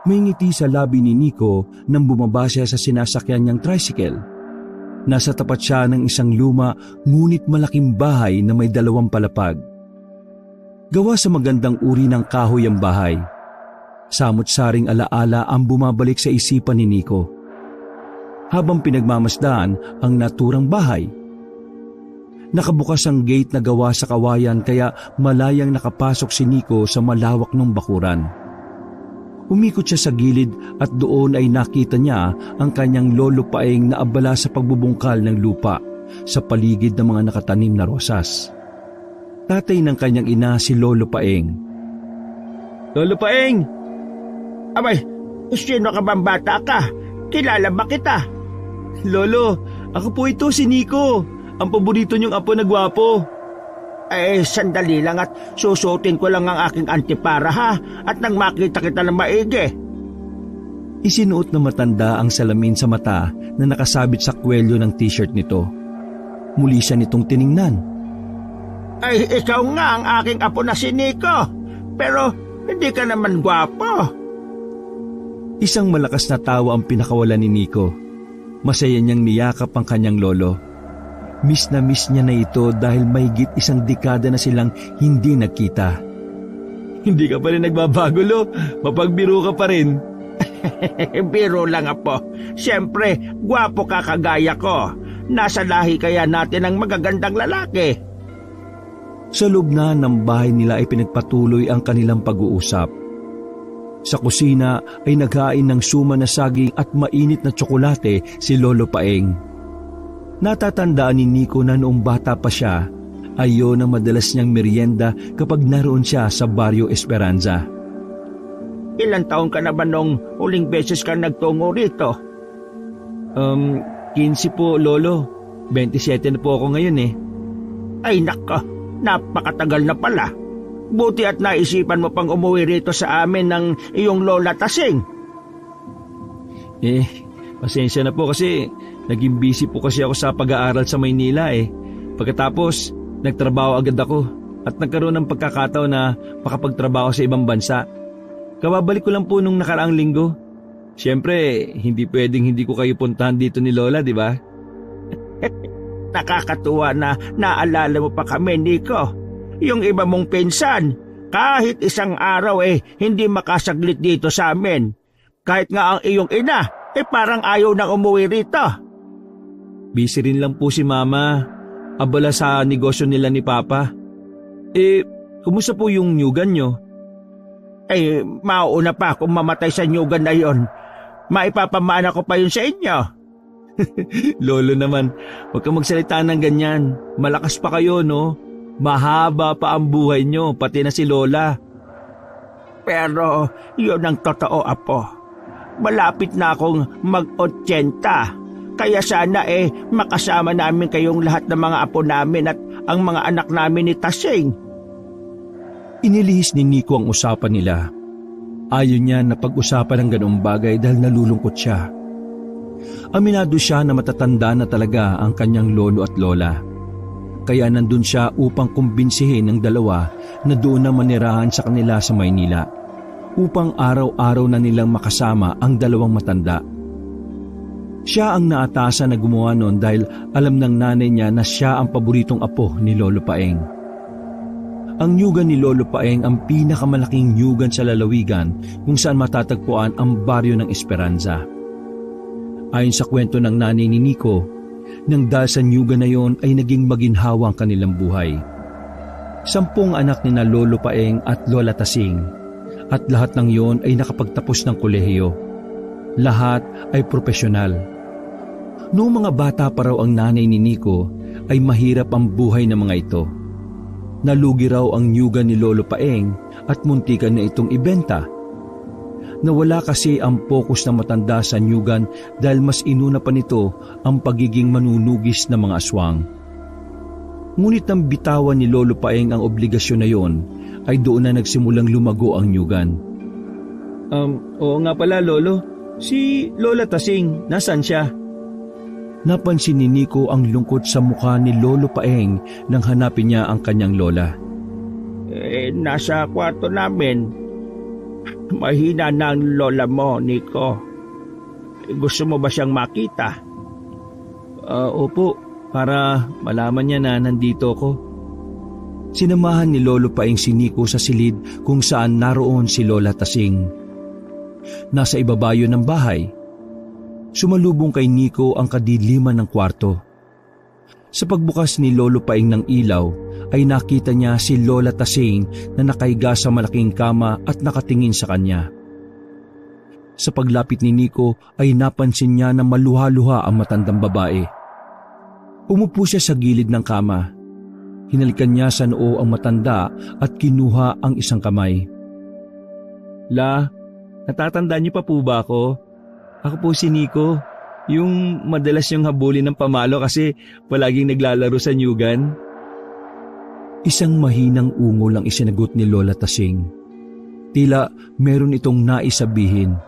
May ngiti sa labi ni Nico nang bumaba siya sa sinasakyan niyang tricycle. Nasa tapat siya ng isang luma ngunit malaking bahay na may 2 palapag. Gawa sa magandang uri ng kahoy ang bahay. Samot-saring alaala ang bumabalik sa isipan ni Nico. Habang pinagmamasdaan ang naturang bahay, nakabukas ang gate na gawa sa kawayan kaya malayang nakapasok si Nico sa malawak ng bakuran. Umikot siya sa gilid at doon ay nakita niya ang kanyang lolo Paeng na abala sa pagbubungkal ng lupa sa paligid ng mga nakatanim na rosas. Tatay ng kanyang ina si Lolo Paeng. Lolo Paeng! Abay, sino ka bang bata ka? Kilala ba kita? Lolo, ako po ito si Nico, ang paborito niyong apo na gwapo. Sandali lang at susuotin ko lang ang aking antipara ha at nang makita kita ng maigi. Isinuot na matanda ang salamin sa mata na nakasabit sa kwelyo ng t-shirt nito. Muli siya nitong tiningnan. Ikaw nga ang aking apo na si Nico, pero hindi ka naman gwapo. Isang malakas na tawa ang pinakawalan ni Nico. Masaya niyang niyakap ang kanyang lolo. Miss na miss niya na ito dahil mahigit 1 dekada na silang hindi nagkita. Hindi ka pa rin nagbabago, Lo. Mapagbiro ka pa rin. Biro lang, apo. Siyempre, gwapo ka kagaya ko. Nasa lahi kaya natin ang magagandang lalaki. Sa loob na ng bahay nila ay pinagpatuloy ang kanilang pag-uusap. Sa kusina ay naghain ng suma na saging at mainit na tsokolate si Lolo Paeng. Natatandaan ni Nico na noong bata pa siya, ayon ang madalas niyang merienda kapag naroon siya sa Barrio Esperanza. Ilang taon ka na ba nung huling beses ka nagtungo rito? 15 po, Lolo. 27 na po ako ngayon eh. Ay nako, napakatagal na pala. Buti at naisipan mo pang umuwi rito sa amin ng iyong lola Tasing. Pasensya na po kasi naging busy po kasi ako sa pag-aaral sa Maynila eh. Pagkatapos, nagtrabaho agad ako at nagkaroon ng pagkakataon na makapagtrabaho sa ibang bansa. Kababalik ko lang po nung nakaraang linggo. Siyempre, hindi pwedeng hindi ko kayo puntahan dito ni Lola, di ba? Nakakatuwa na naalala mo pa kami, Nico. Yung iba mong pinsan, kahit isang araw hindi makasaglit dito sa amin. Kahit nga ang iyong ina, parang ayaw nang umuwi rito. Busy rin lang po si Mama. Abala sa negosyo nila ni Papa. Kumusta po yung nyugan nyo? Mauuna pa kung mamatay sa nyugan na yon. Maipapamana ko pa yun sa inyo. Lolo naman, huwag kang magsalita ng ganyan. Malakas pa kayo, no? Mahaba pa ang buhay nyo, pati na si Lola. Pero yun ang totoo, apo. Malapit na akong mag-80. Kaya sana makasama namin kayong lahat ng mga apo namin at ang mga anak namin ni Tasing. Inilihis ni Nico ang usapan nila. Ayaw niya na pag-usapan ng ganoong bagay dahil nalulungkot siya. Aminado siya na matatanda na talaga ang kanyang lolo at lola. Kaya nandun siya upang kumbinsihin ng dalawa na doon na manirahan sa kanila sa Maynila. Upang araw-araw na nilang makasama ang dalawang matanda. Siya ang naatasan na gumawa noon dahil alam ng nanay niya na siya ang paboritong apo ni Lolo Paeng. Ang nyugan ni Lolo Paeng ang pinakamalaking nyugan sa lalawigan kung saan matatagpuan ang baryo ng Esperanza. Ayon sa kwento ng nanay ni Nico, nang dahil sa nyugan na yon ay naging maginhawa ang kanilang buhay. 10 anak ni na Lolo Paeng at Lola Tasing at lahat ng yon ay nakapagtapos ng kolehiyo. Lahat ay propesyonal. Noong mga bata pa raw ang nanay ni Nico ay mahirap ang buhay ng mga ito. Nalugi raw ang nyugan ni Lolo Paeng at muntikan na itong ibenta. Nawala kasi ang pokus ng matanda sa nyugan dahil mas inuna pa nito ang pagiging manunugis ng mga aswang. Ngunit nang bitawan ni Lolo Paeng ang obligasyon na yon, ay doon na nagsimulang lumago ang nyugan. Oo nga pala, Lolo. Si Lola Tasing, nasaan siya? Napansin ni Nico ang lungkot sa mukha ni Lolo Paeng nang hanapin niya ang kanyang lola. Nasa kwarto namin. Mahina na ang lola mo, Nico. Gusto mo ba siyang makita? Opo, para malaman niya na nandito ako. Sinamahan ni Lolo Paeng si Nico sa silid kung saan naroon si Lola Tasing. Nasa ibabayo ng bahay. Sumalubong kay Nico ang kadiliman ng kwarto. Sa pagbukas ni Lolo Paeng ng ilaw ay nakita niya si Lola Tasing na nakahiga sa malaking kama at nakatingin sa kanya. Sa paglapit ni Nico ay napansin niya na maluha-luha ang matandang babae. Umupo siya sa gilid ng kama. Hinalikan niya sa noo ang matanda at kinuha ang isang kamay. La, natatandaan niyo pa po ba ako? Ako po si Nico, yung madalas yung habulin ng pamalo kasi palaging naglalaro sa nyugan. Isang mahinang ungol ang isinagot ni Lola Tasing. Tila meron itong naisabihin,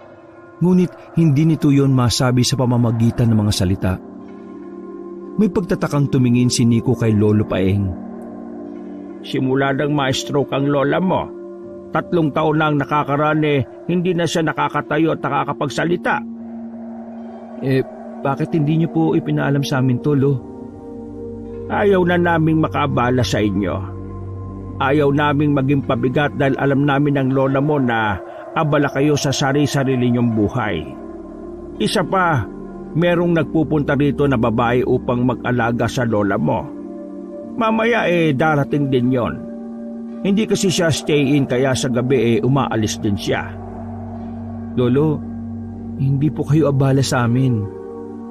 ngunit hindi nito yon masabi sa pamamagitan ng mga salita. May pagtatakang tumingin si Nico kay Lolo Paeng. Simula ng ma-stroke ang lola mo. 3 taon na ang nakakaraan hindi na siya nakakatayo at nakakapagsalita. Bakit hindi niyo po ipinaalam sa amin to, Lo? Ayaw na naming makaabala sa inyo. Ayaw naming maging pabigat dahil alam namin ng lola mo na abala kayo sa sarili-sarili niyong buhay. Isa pa, merong nagpupunta rito na babae upang mag-alaga sa lola mo. Mamaya darating din yon. Hindi kasi siya stay-in kaya sa gabi umaalis din siya. Lolo, hindi po kayo abala sa amin.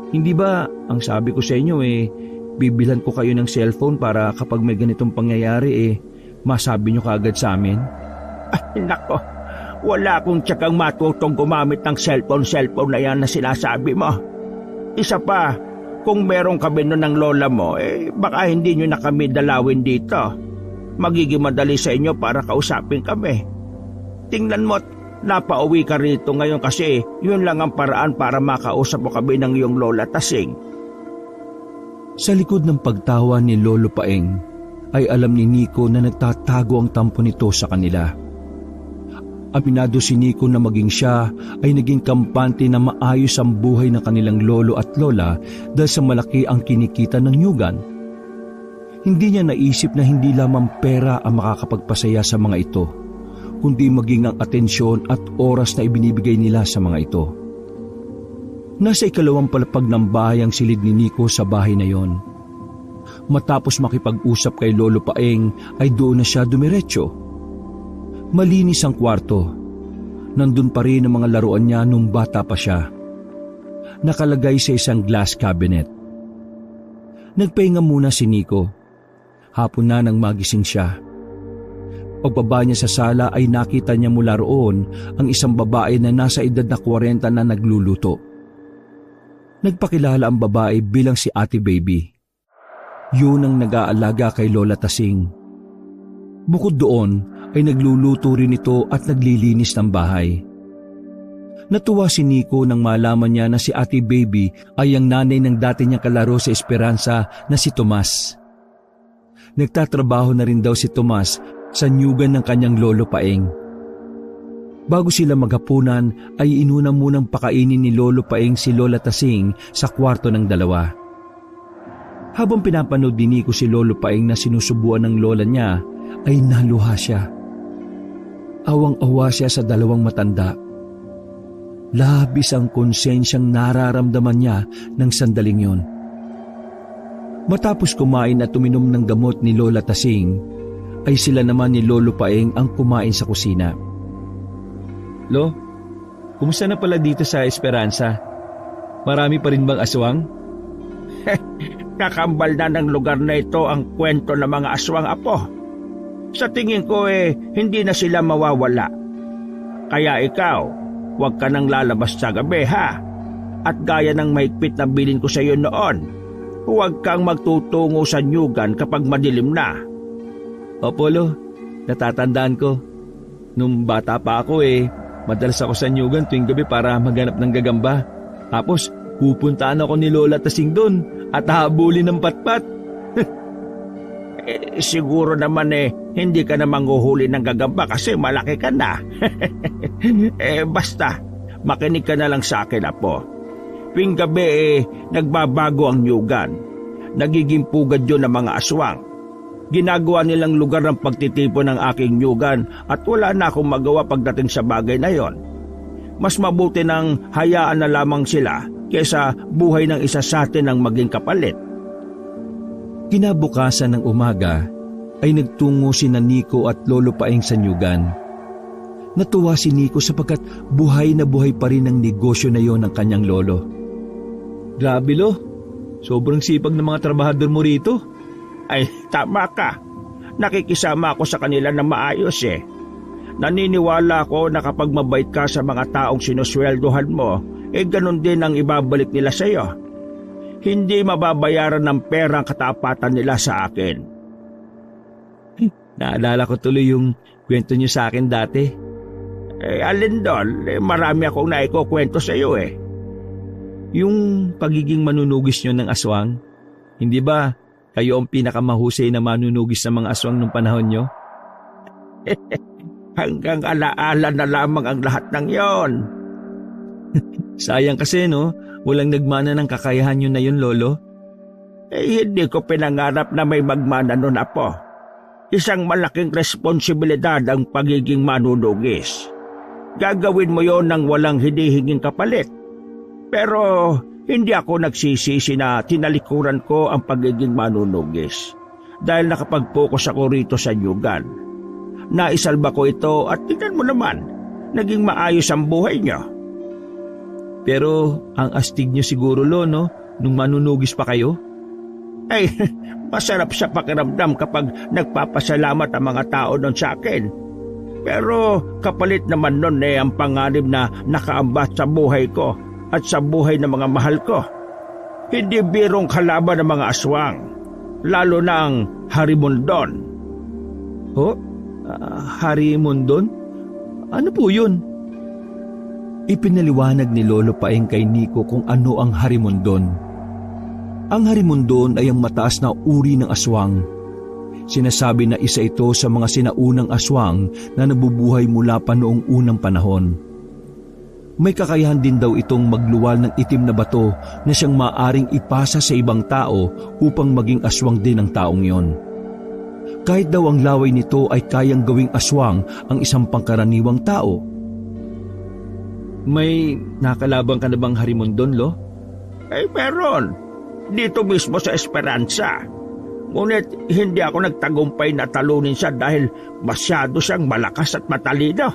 Hindi ba, ang sabi ko sa inyo bibilan ko kayo ng cellphone para kapag may ganitong pangyayari masabi nyo kaagad sa amin? Ay, nako, wala akong tiyakang matutong gumamit ng cellphone na yan na sinasabi mo. Isa pa, kung merong kami nun ng lola mo, baka hindi nyo na kami dalawin dito. Magiging madali sa inyo para kausapin kami. Tingnan mo't napauwi ka rito ngayon kasi yun lang ang paraan para makausap mo kami ng iyong Lola Tasing. Sa likod ng pagtawa ni Lolo Paeng, ay alam ni Nico na nagtatago ang tampo nito sa kanila. Aminado si Nico na maging siya ay naging kampante na maayos ang buhay ng kanilang lolo at lola dahil sa malaki ang kinikita ng nyugan. Hindi niya naisip na hindi lamang pera ang makakapagpasaya sa mga ito, kundi maging ang atensyon at oras na ibinibigay nila sa mga ito. Nasa 2 palapag ng bahay ang silid ni Nico sa bahay na yon. Matapos makipag-usap kay Lolo Paeng ay doon na siya dumiretso. Malinis ang kwarto. Nandun pa rin ang mga laruan niya nung bata pa siya. Nakalagay sa isang glass cabinet. Nagpahinga muna si Nico. Hapon na nang magising siya. Pagbaba niya sa sala ay nakita niya mula roon ang isang babae na nasa edad na 40 na nagluluto. Nagpakilala ang babae bilang si Ate Baby. Yun ang nag-aalaga kay Lola Tasing. Bukod doon ay nagluluto rin ito at naglilinis ng bahay. Natuwa si Nico nang malaman niya na si Ate Baby ay ang nanay ng dati niyang kalaro sa Esperanza na si Tomas. Nagtatrabaho na rin daw si Tomas sa nyugan ng kanyang Lolo Paeng. Bago sila maghapunan ay inuna munang pakainin ni Lolo Paeng si Lola Tasing sa kwarto ng dalawa. Habang pinapanood ni Nico si Lolo Paeng na sinusubuan ng lola niya ay naluha siya. Awang-awa siya sa dalawang matanda. Labis ang konsensyang nararamdaman niya ng sandaling yon. Matapos kumain at uminom ng gamot ni Lola Tasing, ay sila naman ni Lolo Paeng ang kumain sa kusina. Lo, kumusta na pala dito sa Esperanza? Marami pa rin bang aswang? Kakambal na ng lugar na ito ang kwento ng mga aswang, apo. Sa tingin ko hindi na sila mawawala. Kaya ikaw, huwag ka nang lalabas sa gabi, ha? At gaya ng mahigpit na bilin ko sa iyo noon, huwag kang magtutungo sa nyugan kapag madilim na. Opo, Lo, natatandaan ko. Nung bata pa ako madalas ako sa nyugan tuwing gabi para maghanap ng gagamba. Tapos pupuntaan ako ni Lola Tasing doon at hahabulin ng patpat. Siguro naman hindi ka na manghuhuli ng gagamba kasi malaki ka na. Basta, makinig ka na lang sa akin, Apo. Tuwing gabi nagbabago ang nyugan. Nagiging pugad yun ng mga aswang. Ginagawa nilang lugar ng pagtitipon ng aking nyugan at wala na akong magawa pagdating sa bagay na yon. Mas mabuti nang hayaan na lamang sila kaysa buhay ng isa sa atin ang maging kapalit. Kinabukasan ng umaga ay nagtungo si Nico at Lolo Paeng sa nyugan. Natuwa si Nico sapagkat buhay na buhay pa rin ang negosyo na yon ng kanyang lolo. Grabe lo, sobrang sipag ng mga trabahador mo rito. Ay, tama ka. Nakikisama ako sa kanila na maayos Naniniwala ako na kapag mabait ka sa mga taong sinusweldohan mo, ganun din ang ibabalik nila sa iyo. Hindi mababayaran ng pera ang katapatan nila sa akin. Naalala ko tuloy yung kwento niyo sa akin dati. Alin doon? Marami akong naikukwento sa iyo Yung pagiging manunugis niyo ng aswang, hindi ba kayo ang pinakamahusay na manunugis ng mga aswang nung panahon niyo? Hanggang alaala na lamang ang lahat ng yon. Sayang kasi no, walang nagmana ng kakayahan yun na yun, Lolo. Hindi ko pinangarap na may magmana nun, Apo. Isang malaking responsibilidad ang pagiging manunugis. Gagawin mo yon nang walang hinihinging kapalit. Pero hindi ako nagsisisi na tinalikuran ko ang pagiging manunugis dahil nakapag-focus ako rito sa nyugan. Naisalba ko ito at tingnan mo naman, naging maayos ang buhay niyo. Pero ang astig niyo siguro, Lo, no? Nung manunugis pa kayo? Masarap sa pakiramdam kapag nagpapasalamat ang mga tao nun sa akin. Pero kapalit naman nun ang panganib na nakaambat sa buhay ko at sa buhay ng mga mahal ko. Hindi birong kalaban ng mga aswang, lalo na ang Harimondon. Harimondon? Ano po yun? Ipinaliwanag ni Lolo Paeng kay Nico kung ano ang Harimondon. Ang Harimondon ay ang mataas na uri ng aswang. Sinasabi na isa ito sa mga sinaunang aswang na nabubuhay mula pa noong unang panahon. May kakayahan din daw itong magluwal ng itim na bato na siyang maaring ipasa sa ibang tao upang maging aswang din ang taong yon. Kahit daw ang laway nito ay kayang gawing aswang ang isang pangkaraniwang tao. May nakalabang ka na bang Harimondon, Lo? Meron. Dito mismo sa Esperanza. Ngunit hindi ako nagtagumpay na talunin siya dahil masyado siyang malakas at matalino.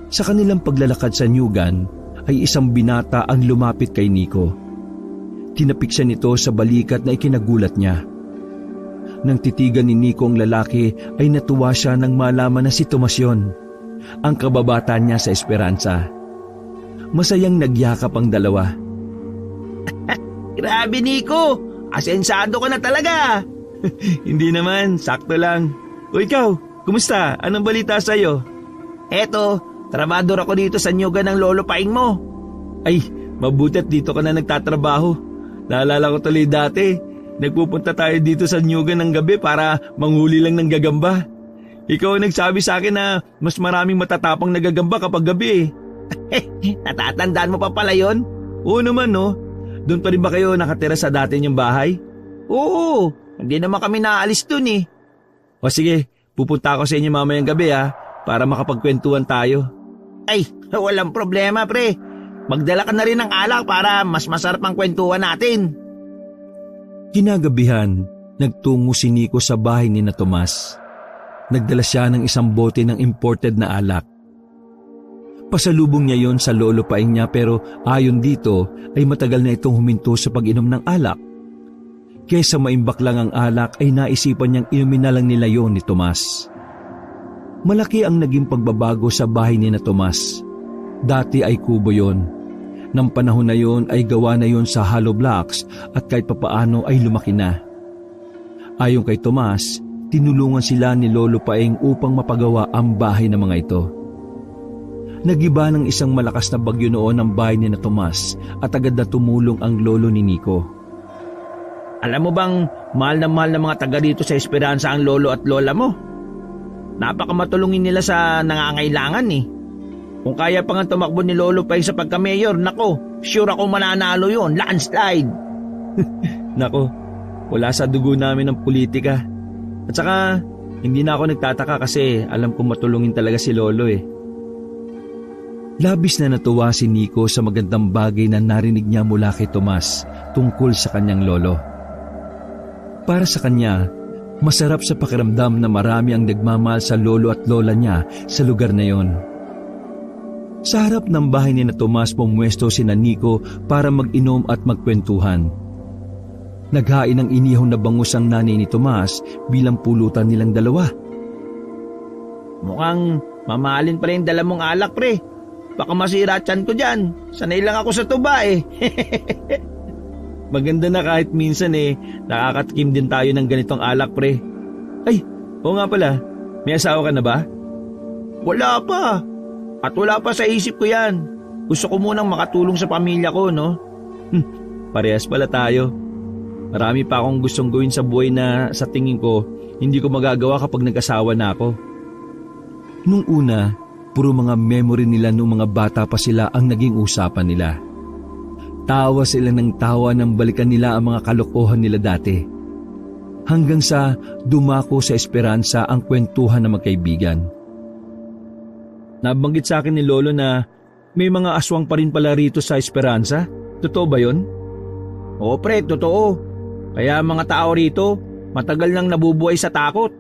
Sa kanilang paglalakad sa nyugan ay isang binata ang lumapit kay Nico. Tinapik siya nito sa balikat na ikinagulat niya. Nang titigan ni Nico ang lalaki ay natuwa siya nang malaman na si Tomas yun, ang kababata niya sa Esperanza. Masayang nagyakap ang dalawa. Grabe, Nico! Asensado ka na talaga! Hindi naman, sakto lang. O ikaw, kumusta? Anong balita sa'yo? Eto, trabador ako dito sa nyugan ng Lolo Paeng mo. Ay, mabuti at dito ka na nagtatrabaho. Naalala ko tuloy dati, nagpupunta tayo dito sa nyugan ng gabi para manghuli lang ng gagamba. Ikaw ang nagsabi sa akin na mas maraming matatapang na gagamba kapag gabi. Natatandaan mo pa pala yon? Oo naman, no? Doon pa rin ba kayo nakatira sa dati niyong bahay? Oo, hindi naman kami naalis dun O sige, pupunta ako sa inyo mamayang gabi para makapagkwentuhan tayo. Ay, walang problema, pre. Magdala ka na rin ng alak para mas masarap ang kwentuhan natin. Kinagabihan, nagtungo si Nico sa bahay ni Tomas. Nagdala siya ng isang bote ng imported na alak. Pasalubong niya yon sa Lolo Paeng niya pero ayon dito ay matagal na itong huminto sa pag-inom ng alak. Kesa maimbak lang ang alak ay naisipan niyang inumin na lang nila yon ni Tomas. Malaki ang naging pagbabago sa bahay ni Tomas. Dati ay kubo yon. Nang panahon na yon ay gawa na yon sa hollow blocks at kahit papaano ay lumaki na. Ayon kay Tomas, tinulungan sila ni Lolo Paeng upang mapagawa ang bahay ng mga ito. Nagiba ng isang malakas na bagyo noon ang bahay ni Tomas at agad na tumulong ang lolo ni Nico. Alam mo bang mahal na mga taga dito sa Esperanza ang lolo at lola mo? Napakamatulungin nila sa nangangailangan eh. Kung kaya pa nga tumakbo ni Lolo Peng sa pagka-mayor, nako, sure ako mananalo yun, landslide. Nako, wala sa dugo namin ng politika. At saka, hindi na ako nagtataka kasi alam kong matulungin talaga si Lolo eh. Labis na natuwa si Nico sa magandang bagay na narinig niya mula kay Tomas tungkol sa kanyang lolo. Para sa kanya, masarap sa pakiramdam na marami ang nagmamahal sa lolo at lola niya sa lugar na yon. Sa harap ng bahay ni na Tomas pumwesto si Nico para mag-inom at magkwentuhan. Naghain ng inihong na bangus ang nanay ni Tomas bilang pulutan nilang dalawa. Mukhang mamahalin pala yung dala mong alak, pre. Baka masira tiyan ko dyan. Sanay lang ako sa tuba eh. Maganda na kahit minsan eh, nakakatikim din tayo ng ganitong alak, pre. Ay, oo nga pala, may asawa ka na ba? Wala pa. At wala pa sa isip ko yan. Gusto ko munang makatulong sa pamilya ko, no? Parehas pala tayo. Marami pa akong gustong gawin sa buhay na sa tingin ko, hindi ko magagawa kapag nag-asawa na ako. Nung una, puro mga memory nila nung mga bata pa sila ang naging usapan nila. Tawa sila ng tawa nang balikan nila ang mga kalokohan nila dati. Hanggang sa dumako sa Esperanza ang kwentuhan ng magkaibigan. Nabanggit sa akin ni Lolo na may mga aswang pa rin pala rito sa Esperanza. Totoo ba yun? Oo, pre, totoo. Kaya mga tao rito, matagal nang nabubuhay sa takot.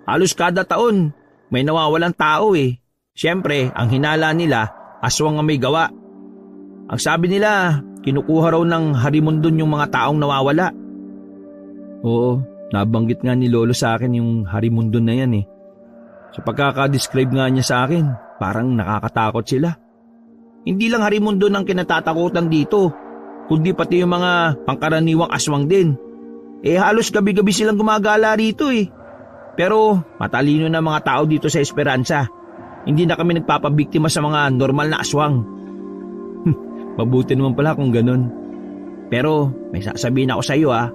Halos kada taon, may nawawalang tao eh. Siyempre, ang hinala nila, aswang ang may gawa. Ang sabi nila, kinukuha raw ng harimundon yung mga taong nawawala. Oo, nabanggit nga ni Lolo sa akin yung harimundon na yan eh. Sa pagkakadescribe nga niya sa akin, parang nakakatakot sila. Hindi lang harimundon ang kinatatakutan dito, kundi pati yung mga pangkaraniwang aswang din. Eh halos gabi-gabi silang gumagala rito eh. Pero matalino na mga tao dito sa Esperanza. Hindi na kami nagpapabiktima sa mga normal na aswang. Mabuti naman pala kung ganun. Pero may sasabihin ako sa iyo ah.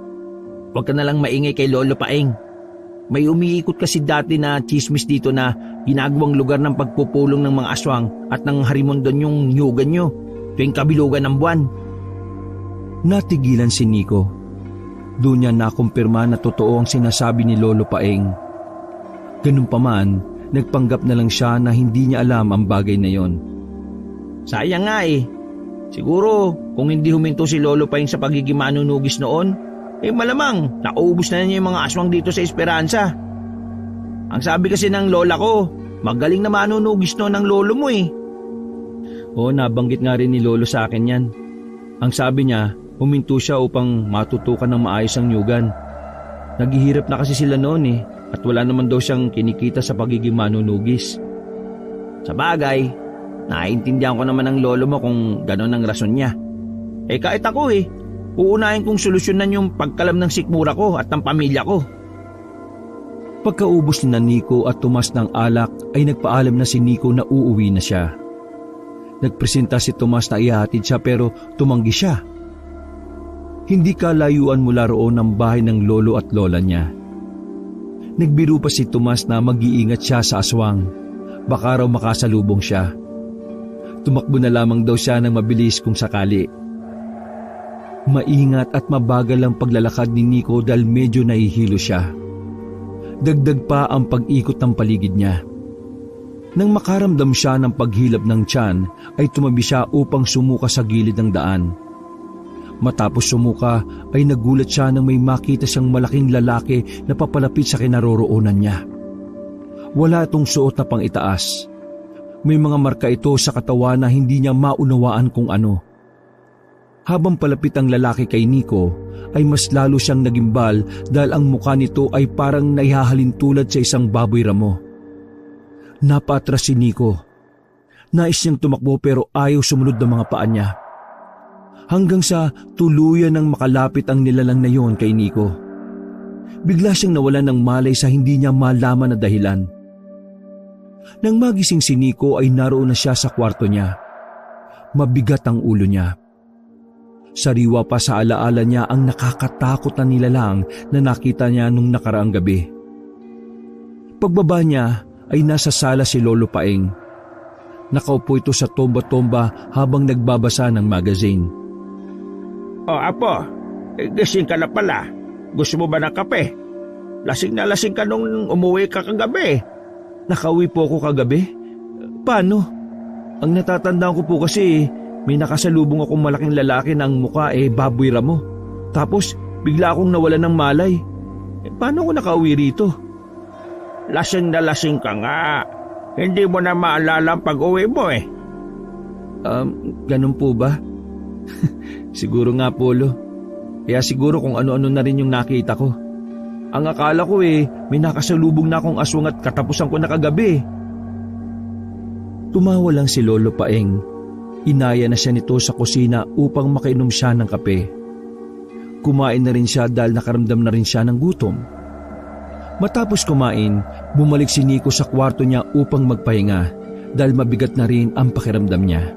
Huwag ka na lang maingay kay Lolo Paeng. May umiikot kasi dati na chismis dito na ginagawang lugar ng pagpupulong ng mga aswang at ng harimundon yung nyugan nyo tuwing kabilugan ng buwan. Natigilan si Nico. Doon niya nakumpirma na totoo ang sinasabi ni Lolo Paeng. Ganun pa man, nagpanggap na lang siya na hindi niya alam ang bagay na yon. Sayang nga eh. Siguro kung hindi huminto si Lolo Paeng sa pagiging manunugis noon, eh malamang naubos na niya yung mga aswang dito sa Esperanza. Ang sabi kasi ng lola ko, magaling na manunugis noon ng lolo mo eh. Oo, nabanggit nga rin ni Lolo sa akin yan. Ang sabi niya, huminto siya upang matutukan ng maayos ang nyugan. Naghihirap na kasi sila noon eh, at wala naman daw siyang kinikita sa pagiging manunugis. Sa bagay, naiintindihan ko naman ng lolo mo kung gano'n ang rason niya. Eh kahit ako eh, uunahin kong solusyonan yung pagkalam ng sikmura ko at ng pamilya ko. Pagkaubos ni Nico at Tomas ng alak ay nagpaalam na si Nico na uuwi na siya. Nagpresenta si Tomas na ihatid siya pero tumanggi siya. Hindi kalayuan mula roon ang bahay ng lolo at lola niya. Nagbiro pa si Tomas na mag-iingat siya sa aswang. Baka raw makasalubong siya. Tumakbo na lamang daw siya ng mabilis kung sakali. Maingat at mabagal ang paglalakad ni Nico dahil medyo nahihilo siya. Dagdag pa ang pag-ikot ng paligid niya. Nang makaramdam siya ng paghilab ng tiyan, ay tumabi siya upang sumuka sa gilid ng daan. Matapos sumuka ay nagulat siya nang may makita siyang malaking lalaki na papalapit sa kinaroroonan niya. Wala itong suot na pang-itaas. May mga marka ito sa katawan na hindi niya maunawaan kung ano. Habang palapit ang lalaki kay Nico, ay mas lalo siyang nagimbal dahil ang mukha nito ay parang naihahalin tulad sa isang baboy ramo. Napatras si Nico. Nais niyang tumakbo pero ayaw sumunod ng mga paa niya. Hanggang sa tuluyan ng makalapit ang nilalang na yon kay Nico. Bigla siyang nawalan ng malay sa hindi niya malaman na dahilan. Nang magising si Nico ay naroon na siya sa kwarto niya. Mabigat ang ulo niya. Sariwa pa sa alaala niya ang nakakatakot na nilalang na nakita niya nung nakaraang gabi. Pagbaba niya ay nasa sala si Lolo Paeng. Nakaupo ito sa tomba-tomba habang nagbabasa ng magazine. O apo, gising ka na pala. Gusto mo ba ng kape? Lasing na lasing ka nung umuwi ka kagabi. Nakauwi po ako kagabi? Paano? Ang natatandaan ko po kasi may nakasalubong akong malaking lalaki na ang mukha baboy ramo. Tapos bigla akong nawalan ng malay. Paano ako nakauwi rito? Lasing na lasing ka nga. Hindi mo na maalala ang pag-uwi mo Ganun po ba? Siguro nga po, Lo. Kaya siguro kung ano-ano na rin yung nakita ko. Ang akala ko may nakasalubong na akong aswang at katapusan ko na kagabi. Tumawa lang si Lolo Paeng. Inaya na siya nito sa kusina upang makainom siya ng kape. Kumain na rin siya dahil nakaramdam na rin siya ng gutom. Matapos kumain, bumalik si Nico sa kwarto niya upang magpahinga dahil mabigat na rin ang pakiramdam niya.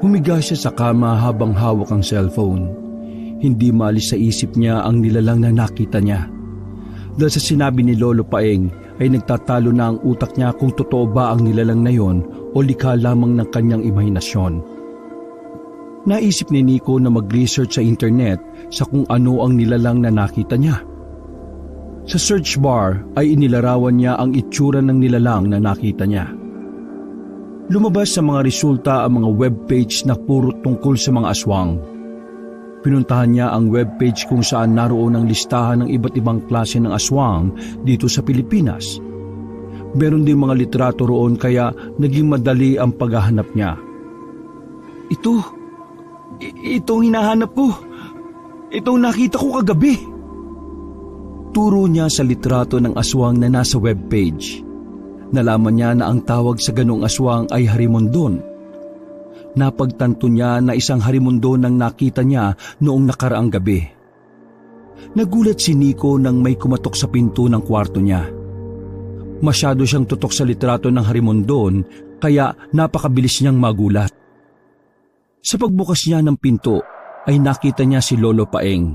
Humiga siya sa kama habang hawak ang cellphone. Hindi maalis sa isip niya ang nilalang na nakita niya. Dahil sa sinabi ni Lolo Paeng ay nagtatalo na ang utak niya kung totoo ba ang nilalang na yon o likha lamang ng kanyang imahinasyon. Naisip ni Nico na mag-research sa internet sa kung ano ang nilalang na nakita niya. Sa search bar ay inilarawan niya ang itsura ng nilalang na nakita niya. Lumabas sa mga resulta ang mga webpage na puro tungkol sa mga aswang. Pinuntahan niya ang webpage kung saan naroon ang listahan ng iba't ibang klase ng aswang dito sa Pilipinas. Meron din mga litrato roon kaya naging madali ang paghahanap niya. Itong hinahanap ko. Itong nakita ko kagabi. Turo niya sa litrato ng aswang na nasa webpage. Nalaman niya na ang tawag sa ganong aswang ay harimondon. Napagtanto niya na isang harimondon ang nakita niya noong nakaraang gabi. Nagulat si Nico nang may kumatok sa pinto ng kwarto niya. Masyado siyang tutok sa litrato ng harimondon kaya napakabilis niyang magulat. Sa pagbukas niya ng pinto ay nakita niya si Lolo Paeng.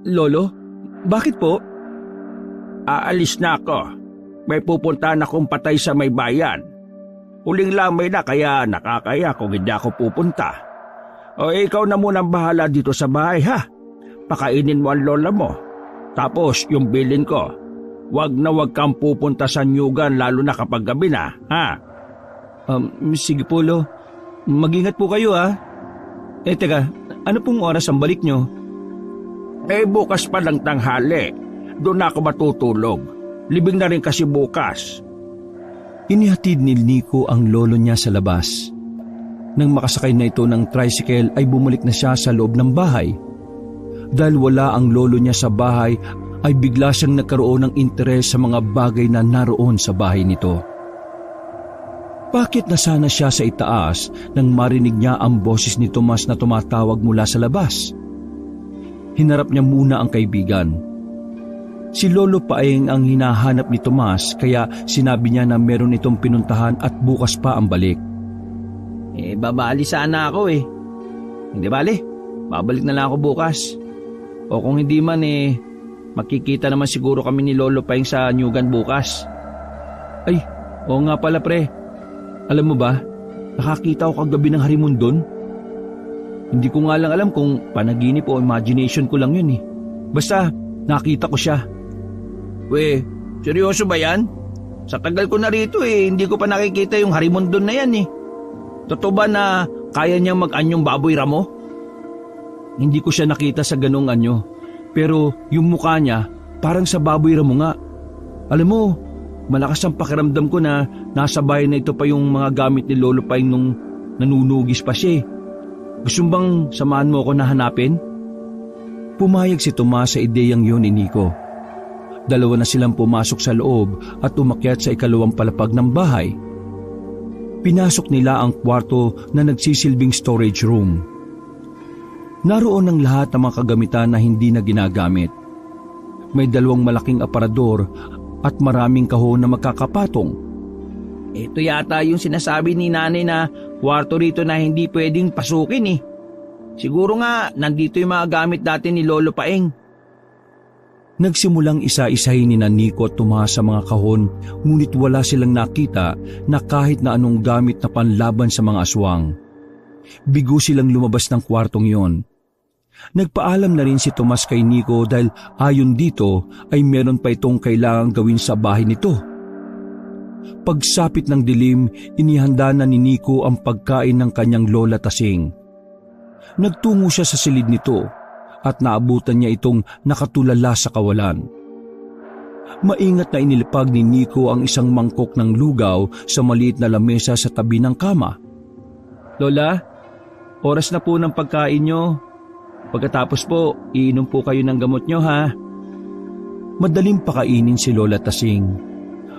Lolo, bakit po? Aalis na ako. May pupuntahan akong patay sa may bayan. Huling lamay na kaya nakakaya kung hindi ako pupunta. O ikaw na munang bahala dito sa bahay ha. Pakainin mo ang lola mo. Tapos yung bilin ko. Wag na wag kang pupunta sa Nyugan lalo na kapag gabi na, ha? Sige po, Lo. Mag-ingat po kayo, ha? Teka, ano pong oras ang balik nyo? Bukas pa lang tanghali. Doon ako matutulog. Libing na rin kasi bukas. Inihatid ni Nico ang lolo niya sa labas. Nang makasakay na ito ng tricycle ay bumalik na siya sa loob ng bahay. Dahil wala ang lolo niya sa bahay ay bigla siyang nagkaroon ng interes sa mga bagay na naroon sa bahay nito. Bakit nasana siya sa itaas nang marinig niya ang boses ni Tomas na tumatawag mula sa labas? Hinarap niya muna ang kaibigan. Si Lolo Paeng ang hinahanap ni Tomas kaya sinabi niya na meron itong pinuntahan at bukas pa ang balik. Babali sana ako Hindi bali, babalik na lang ako bukas. O kung hindi man makikita naman siguro kami ni Lolo Paeng sa Nyugan bukas. Ay, oo nga pala pre. Alam mo ba, nakakita ko kagabi ng harimondon. Hindi ko nga lang alam kung panaginip o imagination ko lang yun Basta, nakita ko siya. Seryoso ba yan? Sa tagal ko na rito hindi ko pa nakikita yung harimondon na yan Totoo ba na kaya niyang mag-anyong baboy ramo? Hindi ko siya nakita sa ganong anyo. Pero yung mukha niya, parang sa baboy ramo nga. Alam mo, malakas ang pakiramdam ko na nasa bahay na ito pa yung mga gamit ni Lolo Paeng nung nanunugis pa siya Gusto bang samahan mo ako na hanapin? Pumayag si Tomas sa ideyang yun ni Nico. Dalawa na silang pumasok sa loob at umakyat sa ikalawang palapag ng bahay. Pinasok nila ang kwarto na nagsisilbing storage room. Naroon ang lahat ng mga kagamitan na hindi na ginagamit. May dalawang malaking aparador at maraming kahon na magkakapatong. Ito yata yung sinasabi ni nanay na kwarto rito na hindi pwedeng pasukin Siguro nga, nandito yung mga gamit natin ni Lolo Paeng. Nagsimulang isa-isahin ni Nico at tumaas sa mga kahon, ngunit wala silang nakita na kahit na anong gamit na panlaban sa mga aswang. Bigo silang lumabas ng kwartong yon. Nagpaalam na rin si Tomas kay Nico dahil ayon dito ay meron pa itong kailangang gawin sa bahay nito. Pagsapit ng dilim, inihanda na ni Nico ang pagkain ng kanyang lola Tasing. Nagtungo siya sa silid nito at naabutan niya itong nakatulala sa kawalan. Maingat na inilipag ni Nico ang isang mangkok ng lugaw sa maliit na lamesa sa tabi ng kama. "Lola, oras na po ng pagkain nyo. Pagkatapos po, iinom po kayo ng gamot nyo ha." Madaling pakainin si Lola Tasing.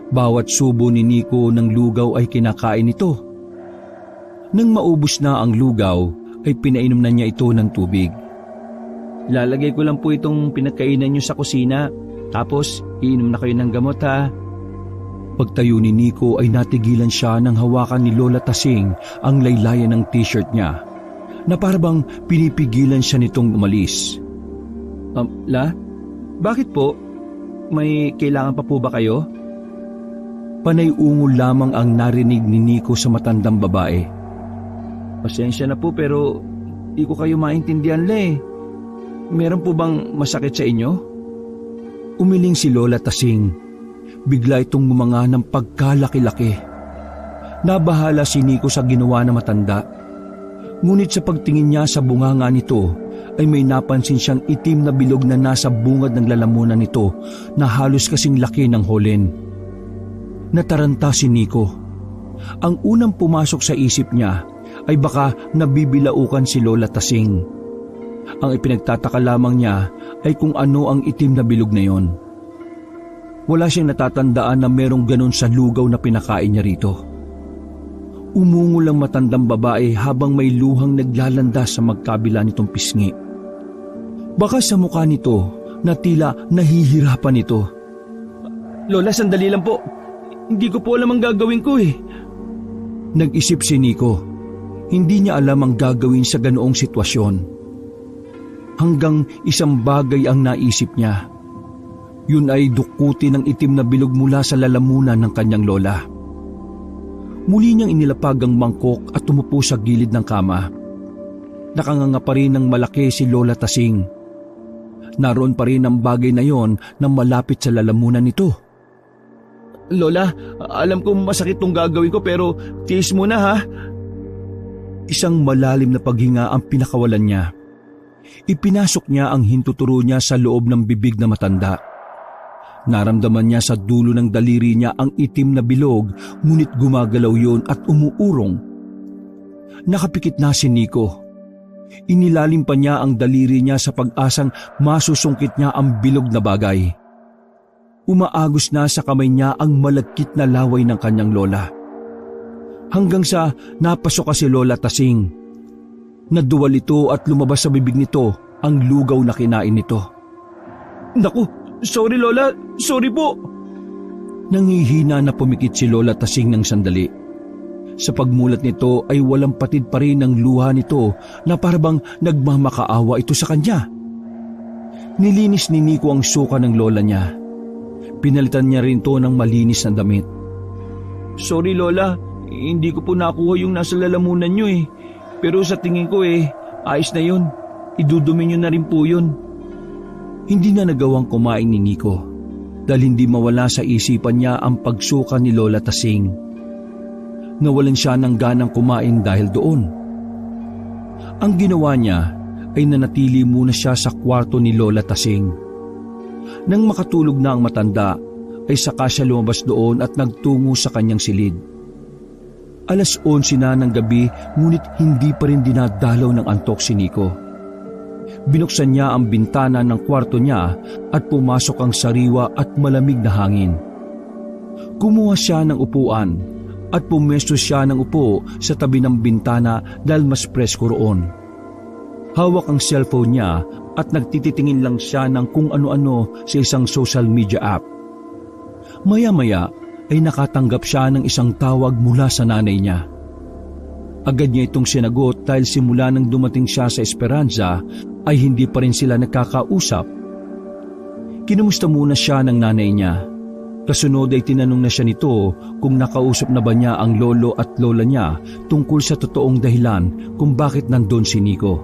Bawat subo ni Nico ng lugaw ay kinakain nito. Nang maubos na ang lugaw, ay pinainom na niya ito ng tubig. "Lalagay ko lang po itong pinagkainan nyo sa kusina, tapos iinom na kayo ng gamot ha." Pagtayo ni Nico ay natigilan siya nang hawakan ni Lola Tasing ang laylayan ng t-shirt niya, na parabang pinipigilan siya nitong umalis. La? Bakit po? May kailangan pa po ba kayo?" Panay-ungol lamang ang narinig ni Nico sa matandang babae. "Pasensya na po pero di ko kayo maintindihan Meron po bang masakit sa inyo?" Umiling si Lola Tasing. Bigla itong bumanga ng pagkalaki-laki. Nabahala si Nico sa ginawa na matanda. Ngunit sa pagtingin niya sa bunganga nito, ay may napansin siyang itim na bilog na nasa bungad ng lalamunan nito na halos kasing laki ng holen. Nataranta si Nico. Ang unang pumasok sa isip niya ay baka nabibilaukan si Lola Tasing. Ang ipinagtataka lamang niya ay kung ano ang itim na bilog na yon. Wala siyang natatandaan na merong ganon sa lugaw na pinakain niya rito. Umungol ang matandang babae habang may luhang naglalandas sa magkabila nitong pisngi. Baka sa mukha nito na tila nahihirapan ito. "Lola, sandali lang po. Hindi ko po alam ang gagawin ko Nag-isip si Nico. Hindi niya alam ang gagawin sa ganoong sitwasyon. Hanggang isang bagay ang naisip niya. Yun ay dukutin ng itim na bilog mula sa lalamunan ng kanyang lola. Muli niyang inilapag ang mangkok at tumupo sa gilid ng kama. Nakanganga pa rin ng malaki si Lola Tasing. Naroon pa rin ang bagay na yon na malapit sa lalamunan nito. "Lola, alam kong masakit tong gagawin ko pero tiis mo na ha." Isang malalim na paghinga ang pinakawalan niya. Ipinasok niya ang hintuturo niya sa loob ng bibig na matanda. Naramdaman niya sa dulo ng daliri niya ang itim na bilog, ngunit gumagalaw yon at umuurong. Nakapikit na si Nico. Inilalim pa niya ang daliri niya sa pag-asang masusungkit niya ang bilog na bagay. Umaagos na sa kamay niya ang malagkit na laway ng kanyang lola. Hanggang sa napasok si Lola Tasing. Naduwal ito at lumabas sa bibig nito ang lugaw na kinain nito. "Naku, sorry Lola, sorry po." Nangihina na pumikit si Lola Tasing ng sandali. Sa pagmulat nito ay walang patid pa rin ang luha nito na parabang nagmamakaawa ito sa kanya. Nilinis ni Nico ang suka ng lola niya. Pinalitan niya rin ito ng malinis na damit. "Sorry Lola, hindi ko po nakuha yung nasa lalamunan niyo Pero sa tingin ko ayos na yun. Idudumi niyo na rin po yun." Hindi na nagawang kumain ni Nico dahil hindi mawala sa isipan niya ang pagsuka ni Lola Tasing. Nawalan siya ng ganang kumain dahil doon. Ang ginawa niya ay nanatili muna siya sa kwarto ni Lola Tasing. Nang makatulog na ang matanda, ay saka siya lumabas doon at nagtungo sa kanyang silid. 11:00 na ng gabi, ngunit hindi pa rin dinadalaw ng antok si Nico. Binuksan niya ang bintana ng kwarto niya at pumasok ang sariwa at malamig na hangin. Kumuha siya ng upuan at pumesto siya ng upo sa tabi ng bintana dahil mas presko roon. Hawak ang cellphone niya at nagtititingin lang siya ng kung ano-ano sa isang social media app. Maya-maya ay nakatanggap siya ng isang tawag mula sa nanay niya. Agad niya itong sinagot dahil simula nang dumating siya sa Esperanza ay hindi pa rin sila nagkakausap. Kinumusta muna siya ng nanay niya. Kasunod ay tinanong na siya nito kung nakausap na ba niya ang lolo at lola niya tungkol sa totoong dahilan kung bakit nandun si Nico.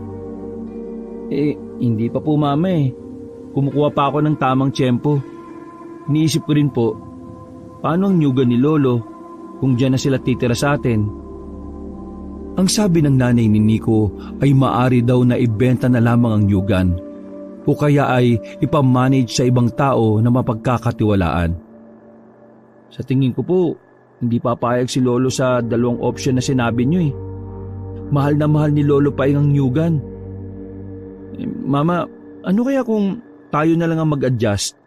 Hindi pa po mama eh. Kumukuha pa ako ng tamang tiyempo. Iniisip ko rin po, paano ang nyugan ni lolo kung diyan na sila titira sa atin? Ang sabi ng nanay ni Nico ay maari daw na ibenta na lamang ang nyugan o kaya ay ipamanage sa ibang tao na mapagkakatiwalaan. Sa tingin ko po, hindi papayag si lolo sa dalawang option na sinabi niyo eh. Mahal na mahal ni lolo pa ang nyugan. Mama, ano kaya kung tayo na lang ang mag-adjust?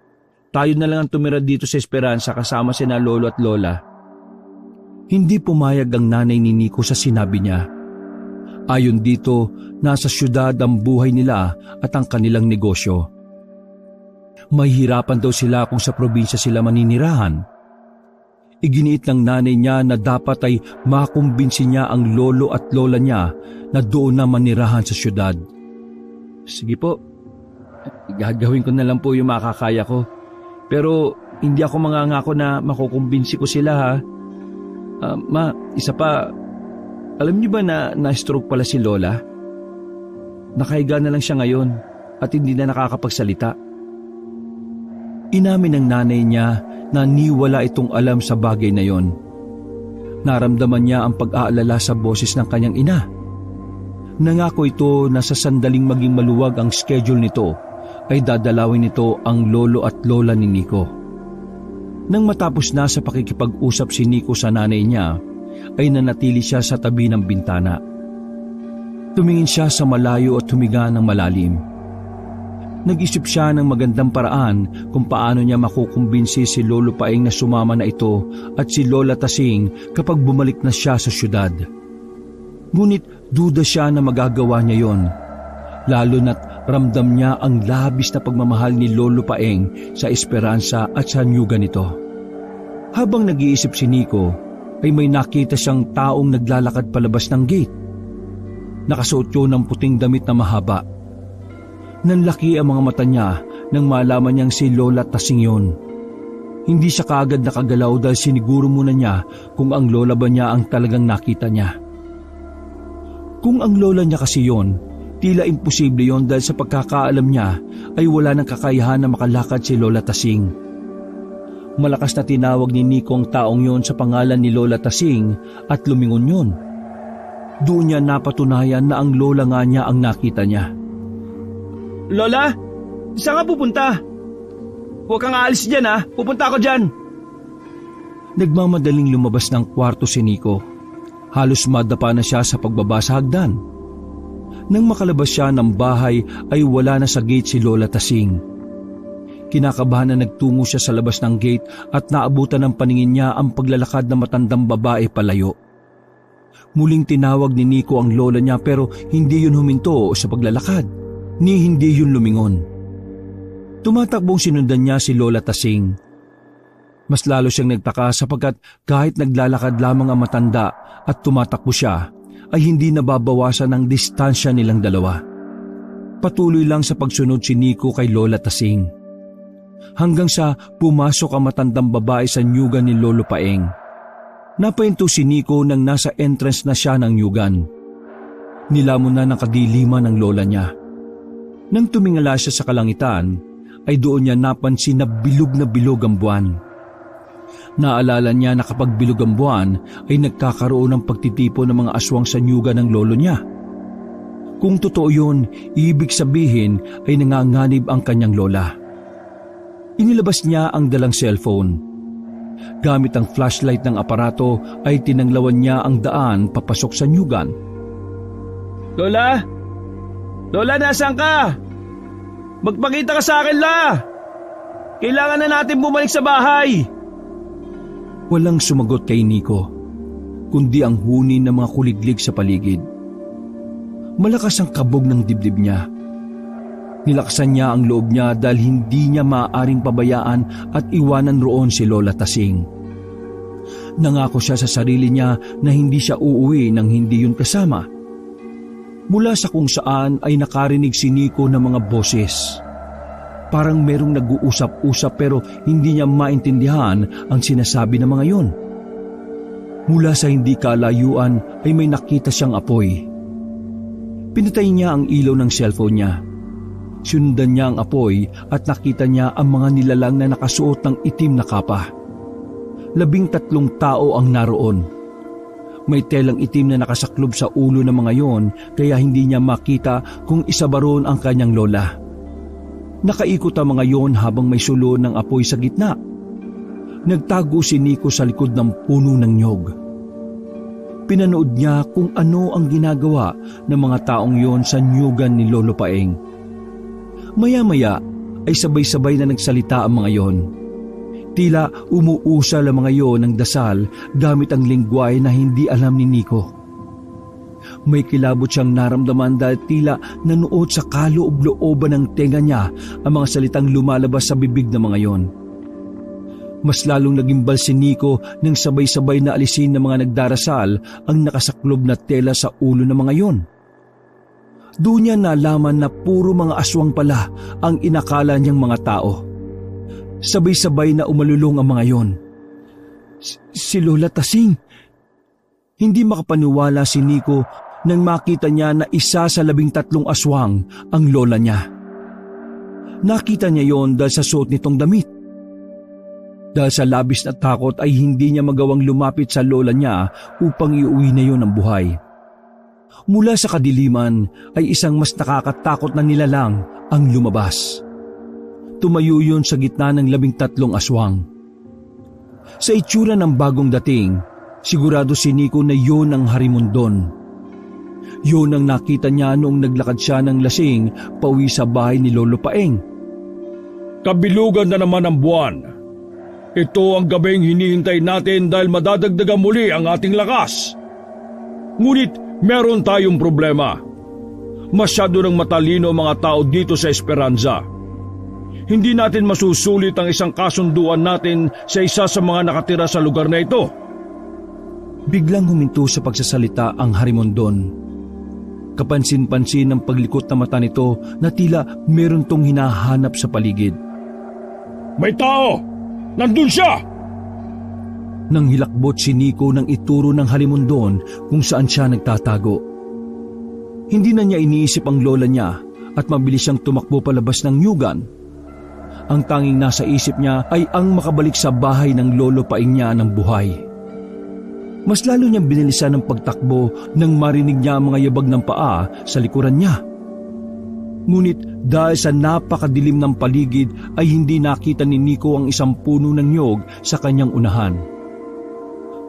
Tayo na lang ang tumira dito sa Esperanza kasama sina lolo at lola. Hindi pumayag ang nanay ni Nico sa sinabi niya. Ayon dito, nasa syudad ang buhay nila at ang kanilang negosyo. Mahihirapan daw sila kung sa probinsya sila maninirahan. Iginiit ng nanay niya na dapat ay makumbinsi niya ang lolo at lola niya na doon na manirahan sa syudad. Sige po, gagawin ko na lang po yung makakaya ko. Pero hindi ako mangangako na makukumbinsi ko sila ha. Ma, isa pa, alam niyo ba na na-stroke pala si lola? Nakahiga na lang siya ngayon at hindi na nakakapagsalita. Inamin ng nanay niya na niwala itong alam sa bagay na yon. Naramdaman niya ang pag-aalala sa boses ng kanyang ina. Nangako ito na sa sandaling maging maluwag ang schedule nito ay dadalawin nito ang lolo at lola ni Nico. Nang matapos na sa pakikipag-usap si Nico sa nanay niya, ay nanatili siya sa tabi ng bintana. Tumingin siya sa malayo at humiga ng malalim. Nag-isip siya ng magandang paraan kung paano niya makukumbinsi si Lolo Paeng na sumama na ito at si Lola Tasing kapag bumalik na siya sa syudad. Ngunit duda siya na magagawa niya yon, lalo na't ramdam niya ang labis na pagmamahal ni Lolo Paeng sa Esperanza at sa nyugan nito. Habang nag-iisip si Nico, ay may nakita siyang taong naglalakad palabas ng gate. Nakasuot yun ng puting damit na mahaba. Nanlaki ang mga mata niya nang malaman niyang si Lola Tasing yun. Hindi siya kaagad nakagalaw dahil siniguro muna niya kung ang lola ba niya ang talagang nakita niya. Kung ang lola niya kasi yun, tila imposible yon dahil sa pagkakaalam niya ay wala nang kakayahan na makalakad si Lola Tasing. Malakas na tinawag ni Nico ang taong yon sa pangalan ni Lola Tasing at lumingon yun. Doon niya napatunayan na ang lola nga niya ang nakita niya. Lola, saan ka pupunta? Huwag kang aalis dyan ha, pupunta ako dyan. Nagmamadaling lumabas ng kwarto si Nico. Halos madapa na siya sa pagbaba sa hagdan. Nang makalabas siya ng bahay ay wala na sa gate si Lola Tasing. Kinakabahan na nagtungo siya sa labas ng gate at naabutan ng paningin niya ang paglalakad ng matandang babae palayo. Muling tinawag ni Nico ang lola niya pero hindi yun huminto sa paglalakad, ni hindi yun lumingon. Tumatakbong sinundan niya si Lola Tasing. Mas lalo siyang nagtaka sapagkat kahit naglalakad lamang ang matanda at tumatakbo siya, ay hindi nababawasan ang distansya nilang dalawa. Patuloy lang sa pagsunod si Nico kay Lola Tasing. Hanggang sa pumasok ang matandang babae sa nyugan ni Lolo Paeng. Napahinto si Nico nang nasa entrance na siya ng nyugan. Nilamon na ng kadiliman ng lola niya. Nang tumingala siya sa kalangitan, ay doon niya napansin na bilog ang buwan. Naalala niya na kapag bilog ang buwan ay nagkakaroon ng pagtitipo ng mga aswang sa nyugan ng lolo niya. Kung totoo yun, ibig sabihin ay nanganganib ang kanyang lola. Inilabas niya ang dalang cellphone. Gamit ang flashlight ng aparato ay tinanglawan niya ang daan papasok sa nyugan. Lola! Lola, nasaan ka? Magpakita ka sa akin, La! Kailangan na natin bumalik sa bahay! Walang sumagot kay Nico, kundi ang huni ng mga kuliglig sa paligid. Malakas ang kabog ng dibdib niya. Nilakasan niya ang loob niya dahil hindi niya maaaring pabayaan at iwanan roon si Lola Tasing. Nangako siya sa sarili niya na hindi siya uuwi nang hindi yun kasama. Mula sa kung saan ay nakarinig si Nico ng mga boses. Parang merong nag-uusap-usap pero hindi niya maintindihan ang sinasabi ng mga yon. Mula sa hindi kalayuan ay may nakita siyang apoy. Pinatay niya ang ilaw ng cellphone niya. Sundan niya ang apoy at nakita niya ang mga nilalang na nakasuot ng itim na kapa. 13 tao ang naroon. May telang itim na nakasaklob sa ulo ng mga yon kaya hindi niya makita kung isa ba roon ang kanyang lola. Nakaikot ang mga yon habang may sulo ng apoy sa gitna. Nagtago si Nico sa likod ng puno ng nyog. Pinanood niya kung ano ang ginagawa ng mga taong yon sa nyugan ni Lolo Paeng. Maya-maya ay sabay-sabay na nagsalita ang mga yon. Tila umuusal ang mga yon ng dasal gamit ang lingwahe na hindi alam ni Nico. May kilabot siyang naramdaman dahil tila nanuot sa kaloob-looban ng tenga niya ang mga salitang lumalabas sa bibig ng mga yon. Mas lalong nagimbal si Nico nang sabay-sabay na alisin ng mga nagdarasal ang nakasaklob na tela sa ulo ng mga yon. Doon niya nalaman na puro mga aswang pala ang inakala niyang mga tao. Sabay-sabay na umalulong ang mga yon. Si Lola Tasing! Hindi makapaniwala si Nico nang makita niya na isa sa 13 aswang ang lola niya. Nakita niya yon dahil sa suot nitong damit. Dahil sa labis na takot ay hindi niya magawang lumapit sa lola niya upang iuwi na yon ang buhay. Mula sa kadiliman ay isang mas nakakatakot na nilalang ang lumabas. Tumayo yun sa gitna ng 13 aswang. Sa itsura ng bagong dating, sigurado si Nico na yun ang Harimondon. Yun ang nakita niya noong naglakad siya ng lasing pauwi sa bahay ni Lolo Paeng. Kabilugan na naman ang buwan. Ito ang gabing hinihintay natin dahil madadagdagan muli ang ating lakas. Ngunit meron tayong problema. Masyado ng matalino ang mga tao dito sa Esperanza. Hindi natin masusulit ang isang kasunduan natin sa isa sa mga nakatira sa lugar na ito. Biglang huminto sa pagsasalita ang Harimondon. Kapansin-pansin ng paglikot na mata nito na tila meron tong hinahanap sa paligid. May tao! Nandun siya! Nang hilakbot si Nico nang ituro ng Harimondon kung saan siya nagtatago. Hindi na niya iniisip ang lola niya at mabilis siyang tumakbo palabas ng nyugan. Ang tanging nasa isip niya ay ang makabalik sa bahay ng Lolo Paeng niya ng buhay. Mas lalo niyang binilisan ang pagtakbo nang marinig niya ang mga yabag ng paa sa likuran niya. Ngunit dahil sa napakadilim ng paligid ay hindi nakita ni Nico ang isang puno ng nyog sa kanyang unahan.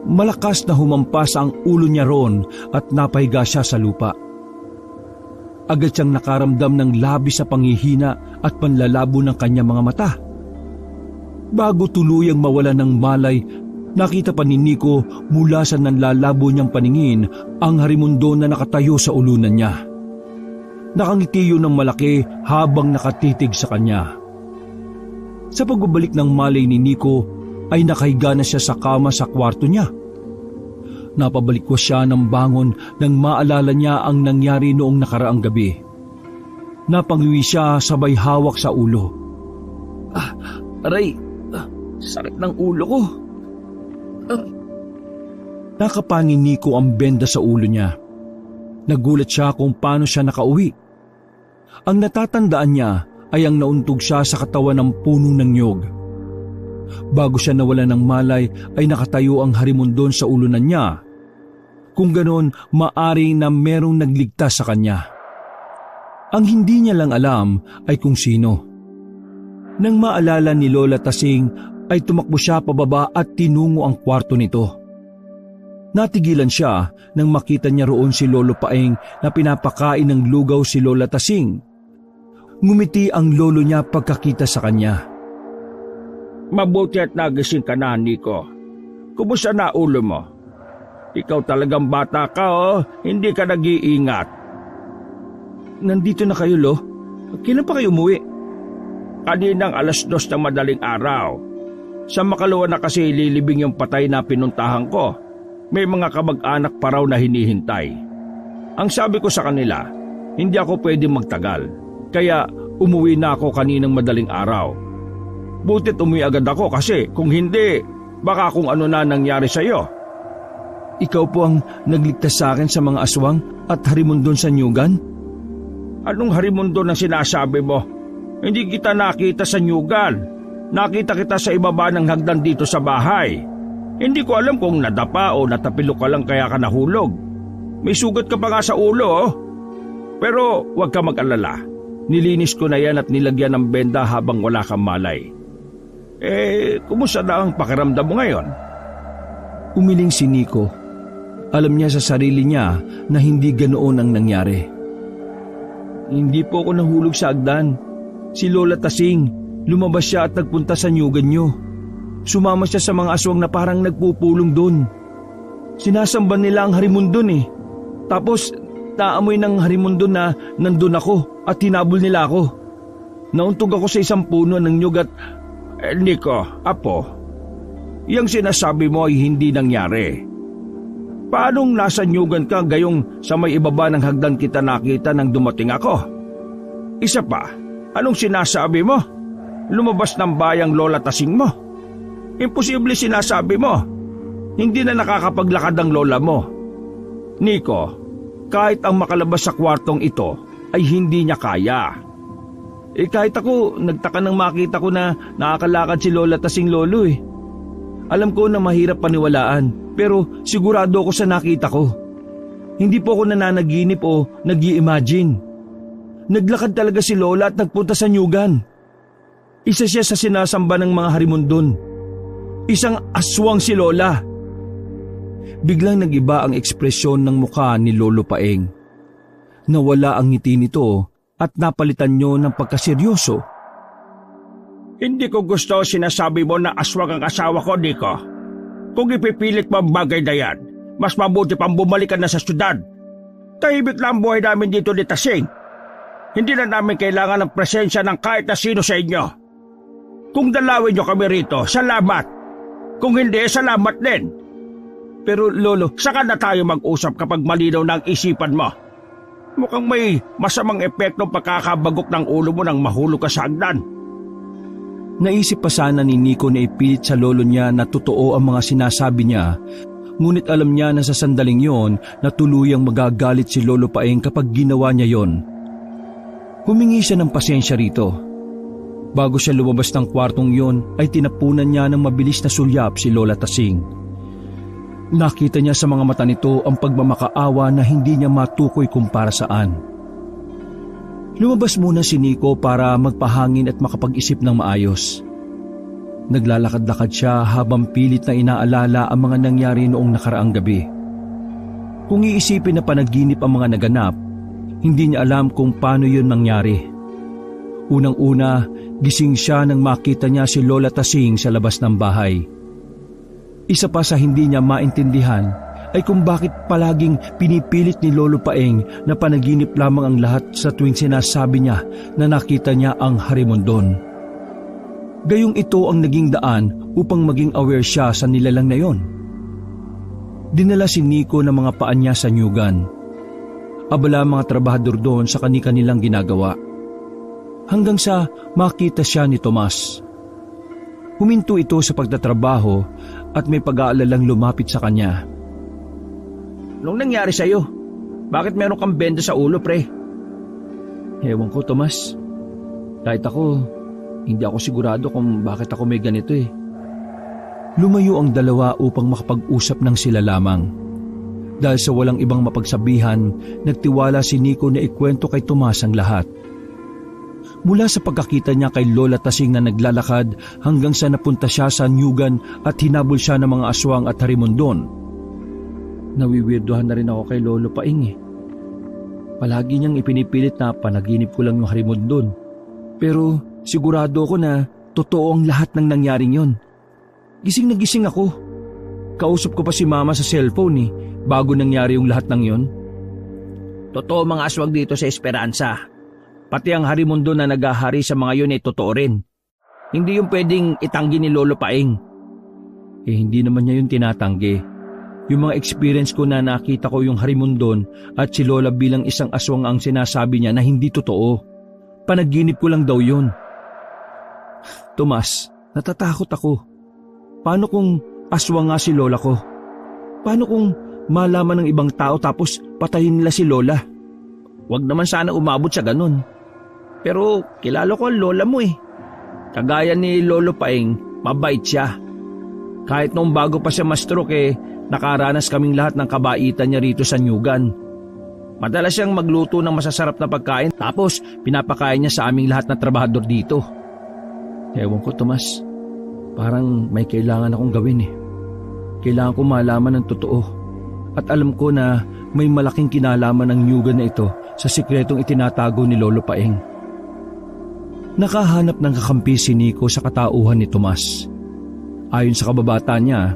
Malakas na humampas ang ulo niya roon at napahiga siya sa lupa. Agad siyang nakaramdam ng labis sa panghihina at panlalabo ng kanyang mga mata. Bago tuluyang mawala ng malay, nakita pa ni Nico mula sa nanlalabo niyang paningin ang Harimondon na nakatayo sa ulunan niya. Nakangiti yun ng malaki habang nakatitig sa kanya. Sa pagbabalik ng malay ni Nico ay nakahiga na siya sa kama sa kwarto niya. Napabalik ko siya ng bangon nang maalala niya ang nangyari noong nakaraang gabi. Napangiwi siya sabay hawak sa ulo. Aray, sakit ng ulo ko. Nakapani ni Nico ang benda sa ulo niya. Nagulat siya kung paano siya nakauwi. Ang natatandaan niya ay ang nauntog siya sa katawan ng puno ng nyog. Bago siya nawala ng malay ay nakatayo ang Harimondon sa ulunan niya. Kung ganon, maari na merong nagligtas sa kanya. Ang hindi niya lang alam ay kung sino. Nang maalala ni Lola Tasing ay tumakbo siya pababa at tinungo ang kwarto nito. Natigilan siya nang makita niya roon si Lolo Paeng na pinapakain ng lugaw si Lola Tasing. Ngumiti ang lolo niya pagkakita sa kanya. Mabuti at nagising ka na, Nico. Kumusta na ulo mo? Ikaw talagang bata ka, hindi ka nag-iingat. Nandito na kayo, Lo. Kailan pa kayo umuwi? Kaninang 2:00 ng madaling araw. Sa makalawa na kasi ililibing yung patay na pinuntahan ko. May mga kamag-anak pa raw na hinihintay. Ang sabi ko sa kanila, hindi ako pwede magtagal. Kaya umuwi na ako kaninang madaling araw. Butit umuwi agad ako kasi kung hindi, baka kung ano na nangyari sa'yo. Ikaw po ang nagligtas sa akin sa mga aswang at harimondon sa Nyugan? Anong harimondon ang sinasabi mo? Hindi kita nakita sa Nyugan. Nakita kita sa ibaba ng hagdan dito sa bahay. Hindi ko alam kung nadapa o natapilok ka lang kaya ka nahulog. May sugat ka pa nga sa ulo, oh. Pero huwag ka mag-alala. Nilinis ko na yan at nilagyan ng benda habang wala kang malay. Kumusta na ang pakiramdam mo ngayon? Umiling si Nico. Alam niya sa sarili niya na hindi ganoon ang nangyari. Hindi po ako nahulog sa hagdan. Si Lola Tasing, lumabas siya at nagpunta sa Nyugan niyo. Sumama siya sa mga aswang na parang nagpupulong doon. Sinasamba nila ang harimondon eh. Tapos naamoy ng harimondon na nandun ako at hinabol nila ako. Nauntog ako sa isang puno ng nyug at... Nico, Apo, yung sinasabi mo ay hindi nangyari. Paanong nasa Nyugan ka gayong sa may ibaba ng hagdan kita nakita nang dumating ako? Isa pa, anong sinasabi mo? Lumabas ng bayang Lola Tasing mo? Imposible sinasabi mo. Hindi na nakakapaglakad ang lola mo. Nico, kahit ang makalabas sa kwartong ito ay hindi niya kaya. Kahit ako, nagtaka nang makita ko na nakakalakad si Lola Tasing lolo eh. Alam ko na mahirap paniwalaan, pero sigurado ako sa nakita ko. Hindi po ako nananaginip o nag-i-imagine. Naglakad talaga si Lola at nagpunta sa Nyugan. Isa siya sa sinasamba ng mga harimondon. Isang aswang si Lola. Biglang nag-iba ang ekspresyon ng mukha ni Lolo Paeng. Nawala ang ngiti nito at napalitan niyo ng pagkaseryoso. Hindi ko gusto sinasabi mo na aswang ang asawa ko, Nico. Kung ipipilit mo ang bagay na yan, mas mabuti pang bumalik ka na sa syudad. Tahimik lang ang buhay namin dito ni Tasing. Hindi na namin kailangan ng presensya ng kahit na sino sa inyo. Kung dalawin niyo kami rito, salamat. Kung hindi, salamat din. Pero Lolo, saka na tayo mag-usap kapag malinaw na ang isipan mo. Mukhang may masamang epekto pagkakabagok ng ulo mo nang mahulog ka sa hagdan. Naisip pa sana ni Nico na ipilit sa lolo niya na totoo ang mga sinasabi niya, ngunit alam niya na sa sandaling yon na tuluyang magagalit si Lolo Paeng kapag ginawa niya yon. Humingi siya ng pasensya rito. Bago siya lumabas ng kwartong yon ay tinapunan niya ng mabilis na sulyap si Lola Tasing. Nakita niya sa mga mata nito ang pagmamakaawa na hindi niya matukoy kung para saan. Lumabas muna si Nico para magpahangin at makapag-isip ng maayos. Naglalakad-lakad siya habang pilit na inaalala ang mga nangyari noong nakaraang gabi. Kung iisipin na panaginip ang mga naganap, hindi niya alam kung paano yun nangyari. Unang-una, gising siya nang makita niya si Lola Tasing sa labas ng bahay. Isa pa sa hindi niya maintindihan ay kung bakit palaging pinipilit ni Lolo Paeng na panaginip lamang ang lahat sa tuwing sinasabi niya na nakita niya ang harimondon. Gayong ito ang naging daan upang maging aware siya sa nilalang na yon. Dinala si Nico ng mga paan niya sa Nyugan. Abala mga trabahador doon sa kani-kanilang ginagawa. Hanggang sa makita siya ni Tomas. Huminto ito sa pagtatrabaho at may pag-aalalang lumapit sa kanya. Anong nangyari sa'yo? Bakit meron kang benda sa ulo, pre? Ewan ko, Tomas. Kahit ako, hindi ako sigurado kung bakit ako may ganito eh. Lumayo ang dalawa upang makapag-usap ng sila lamang. Dahil sa walang ibang mapagsabihan, nagtiwala si Nico na ikwento kay Tomas ang lahat. Mula sa pagkakita niya kay Lola Tasing na naglalakad hanggang sa napunta siya sa Nyugan at hinabol siya ng mga aswang at harimondon. Nawiwirdohan na rin ako kay Lolo Paing eh. Palagi niyang ipinipilit na panaginip ko lang yung harimondon. Pero sigurado ko na totoo ang lahat ng nangyaring yon. Gising na gising ako. Kausap ko pa si Mama sa cellphone eh, bago nangyari yung lahat ng yon. Totoo mga aswang dito sa Esperanza. Pati ang harimondon na nagahari sa mga yun ay totoo rin. Hindi yung pwedeng itanggi ni Lolo Paeng. Hindi naman niya yun tinatanggi. Yung mga experience ko na nakita ko yung harimundon at si Lola bilang isang aswang ang sinasabi niya na hindi totoo. Panaginip ko lang daw yun. Tomas, natatakot ako. Paano kung aswang nga si Lola ko? Paano kung malaman ng ibang tao tapos patayin nila si Lola? Huwag naman sana umabot sa ganun. Pero kilala ko ang lola mo eh. Kagaya ni Lolo Paeng, mabait siya. Kahit noong bago pa siya ma-stroke nakaranas kaming lahat ng kabaitan niya rito sa Nyugan. Madalas siyang magluto ng masasarap na pagkain tapos pinapakain niya sa aming lahat na trabahador dito. Ewan ko, Tomas. Parang may kailangan akong gawin eh. Kailangan ko malaman ng totoo. At alam ko na may malaking kinalaman ng Nyugan na ito sa sikretong itinatago ni Lolo Paeng. Nakahanap ng kakampi si Nico sa katauhan ni Tomas. Ayon sa kababata niya,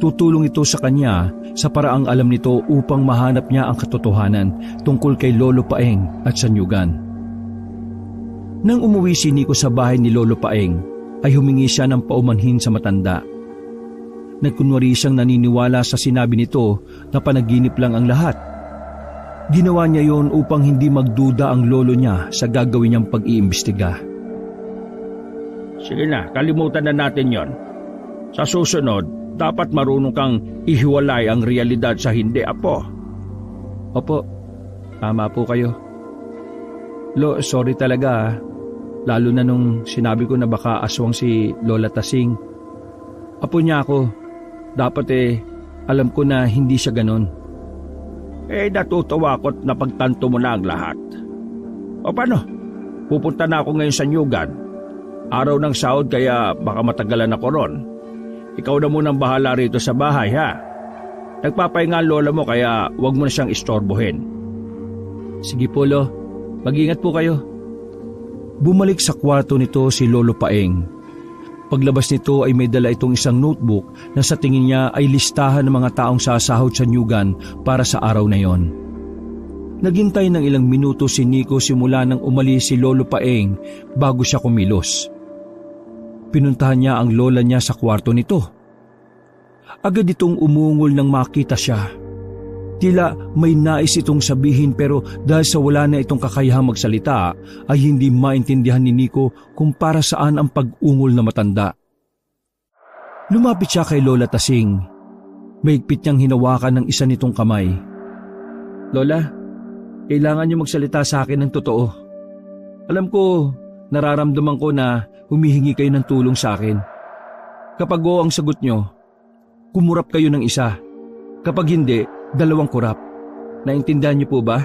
tutulong ito sa kanya sa paraang alam nito upang mahanap niya ang katotohanan tungkol kay Lolo Paeng at sa Nyugan. Nang umuwi si Nico sa bahay ni Lolo Paeng, ay humingi siya ng paumanhin sa matanda. Nagkunwari siyang naniniwala sa sinabi nito na panaginip lang ang lahat. Ginawa niya yon upang hindi magduda ang lolo niya sa gagawin niyang pag-iimbestiga. Sige na, kalimutan na natin yon. Sa susunod, dapat marunong kang ihiwalay ang realidad sa hindi, apo. Opo, tama po kayo. Lo, sorry talaga. Lalo na nung sinabi ko na baka aswang si Lola Tasing. Apo niya ako. Dapat alam ko na hindi siya ganon. Natutuwa ko't napagtanto mo na ang lahat. O paano? Pupunta na ako ngayon sa Nyugan. Araw ng sahod kaya baka matagalan ako ron. Ikaw na munang bahala rito sa bahay, ha? Nagpapahinga ang lola mo kaya wag mo na siyang istorbohin. Sige po, Lo. Mag-ingat po kayo. Bumalik sa kwarto nito si Lolo Paeng. Paglabas nito ay may dala itong isang notebook na sa tingin niya ay listahan ng mga taong sasahod sa Nyugan para sa araw na yon. Naghintay ng ilang minuto si Nico simula nang umalis si Lolo Paeng bago siya kumilos. Pinuntahan niya ang lola niya sa kwarto nito. Agad itong umungol nang makita siya. Tila may nais itong sabihin pero dahil sa wala na itong kakayahang magsalita ay hindi maintindihan ni Nico kung para saan ang pag-ungol na matanda. Lumapit siya kay Lola Tasing. Mahigpit niyang hinawakan ng isa nitong kamay. Lola, kailangan niyo magsalita sa akin ng totoo. Alam ko, nararamdaman ko na humihingi kayo ng tulong sa akin. Kapag oo ang sagot niyo, kumurap kayo ng isa. Kapag hindi, 2 kurap. Naintindihan niyo po ba?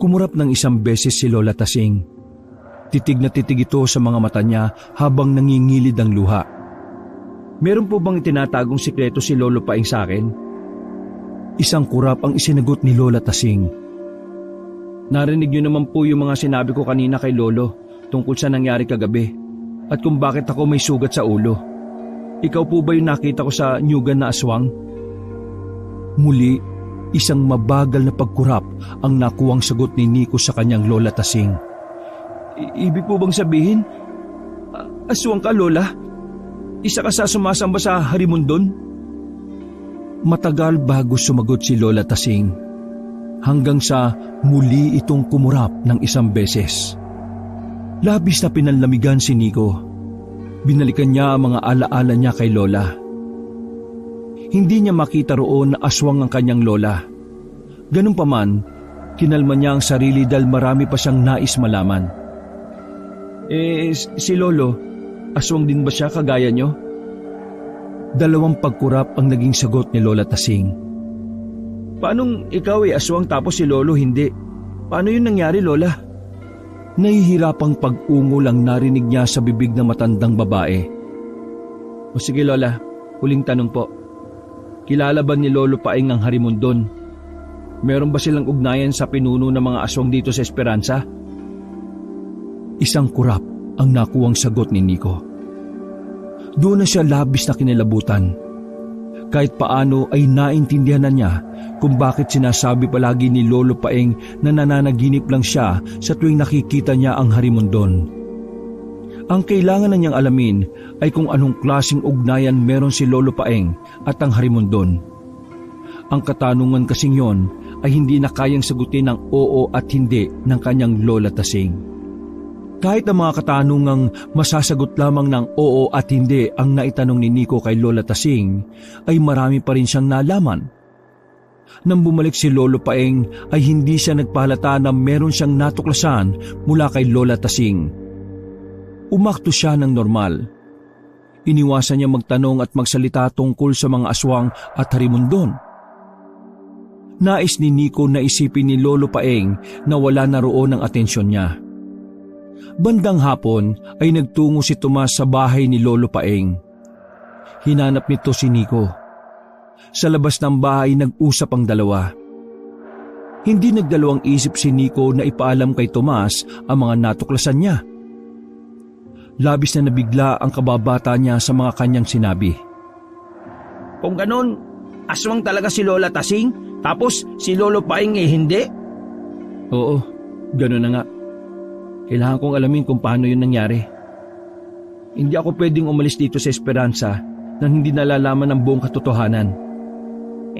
Kumurap ng isang beses si Lola Tasing. Titig na titig ito sa mga mata niya habang nangingilid ang luha. Meron po bang itinatagong sikreto si Lolo Paeng sa akin? Isang kurap ang isinagot ni Lola Tasing. Narinig niyo naman po yung mga sinabi ko kanina kay Lolo tungkol sa nangyari kagabi at kung bakit ako may sugat sa ulo. Ikaw po ba yung nakita ko sa Nyugan na aswang? Muli, isang mabagal na pagkurap ang nakuwang sagot ni Nico sa kanyang Lola Tasing. Ibig po bang sabihin, aswang ka, Lola? Isa ka sa sumasamba sa harimundon? Matagal bago sumagot si Lola Tasing, hanggang sa muli itong kumurap ng isang beses. Labis na pinanlamigan si Nico. Binalikan niya ang mga alaala niya kay Lola. Hindi niya makita roon na aswang ang kanyang lola. Ganun pa man, kinalma niya ang sarili dahil marami pa siyang nais malaman. Si Lolo, aswang din ba siya kagaya niyo? 2 pagkurap ang naging sagot ni Lola Tasing. Paanong ikaw aswang tapos si Lolo hindi? Paano yun nangyari, Lola? Nahihirapang pag-ungol ang narinig niya sa bibig ng matandang babae. O sige, Lola, huling tanong po. Kilala ba ni Lolo Paeng ang harimundon? Meron ba silang ugnayan sa pinuno ng mga aswang dito sa Esperanza? Isang kurap ang nakuwang sagot ni Nico. Doon na siya labis na kinilabutan. Kahit paano ay naintindihan na niya kung bakit sinasabi palagi ni Lolo Paeng na nananaginip lang siya sa tuwing nakikita niya ang harimundon. Ang kailangan na niyang alamin ay kung anong klaseng ugnayan meron si Lolo Paeng at ang Harimondon. Ang katanungan kasing yon ay hindi na kayang sagutin ng oo at hindi ng kanyang Lola Tasing. Kahit ang mga katanungang masasagot lamang ng oo at hindi ang naitanong ni Nico kay Lola Tasing, ay marami pa rin siyang nalaman. Nang bumalik si Lolo Paeng ay hindi siya nagpahalata na meron siyang natuklasan mula kay Lola Tasing. Umakto siya ng normal. Iniwasan niya magtanong at magsalita tungkol sa mga aswang at harimondon. Nais ni Nico na isipin ni Lolo Paeng na wala na roon ang atensyon niya. Bandang hapon ay nagtungo si Tomas sa bahay ni Lolo Paeng. Hinanap nito si Nico. Sa labas ng bahay nag-usap ang dalawa. Hindi nagdalawang isip si Nico na ipaalam kay Tomas ang mga natuklasan niya. Labis na nabigla ang kababata niya sa mga kanyang sinabi. Kung ganun, aswang talaga si Lola Tasing, tapos si Lolo Paeng hindi? Oo, ganun na nga. Kailangan kong alamin kung paano yun nangyari. Hindi ako pwedeng umalis dito sa Esperanza nang hindi nalalaman ang buong katotohanan.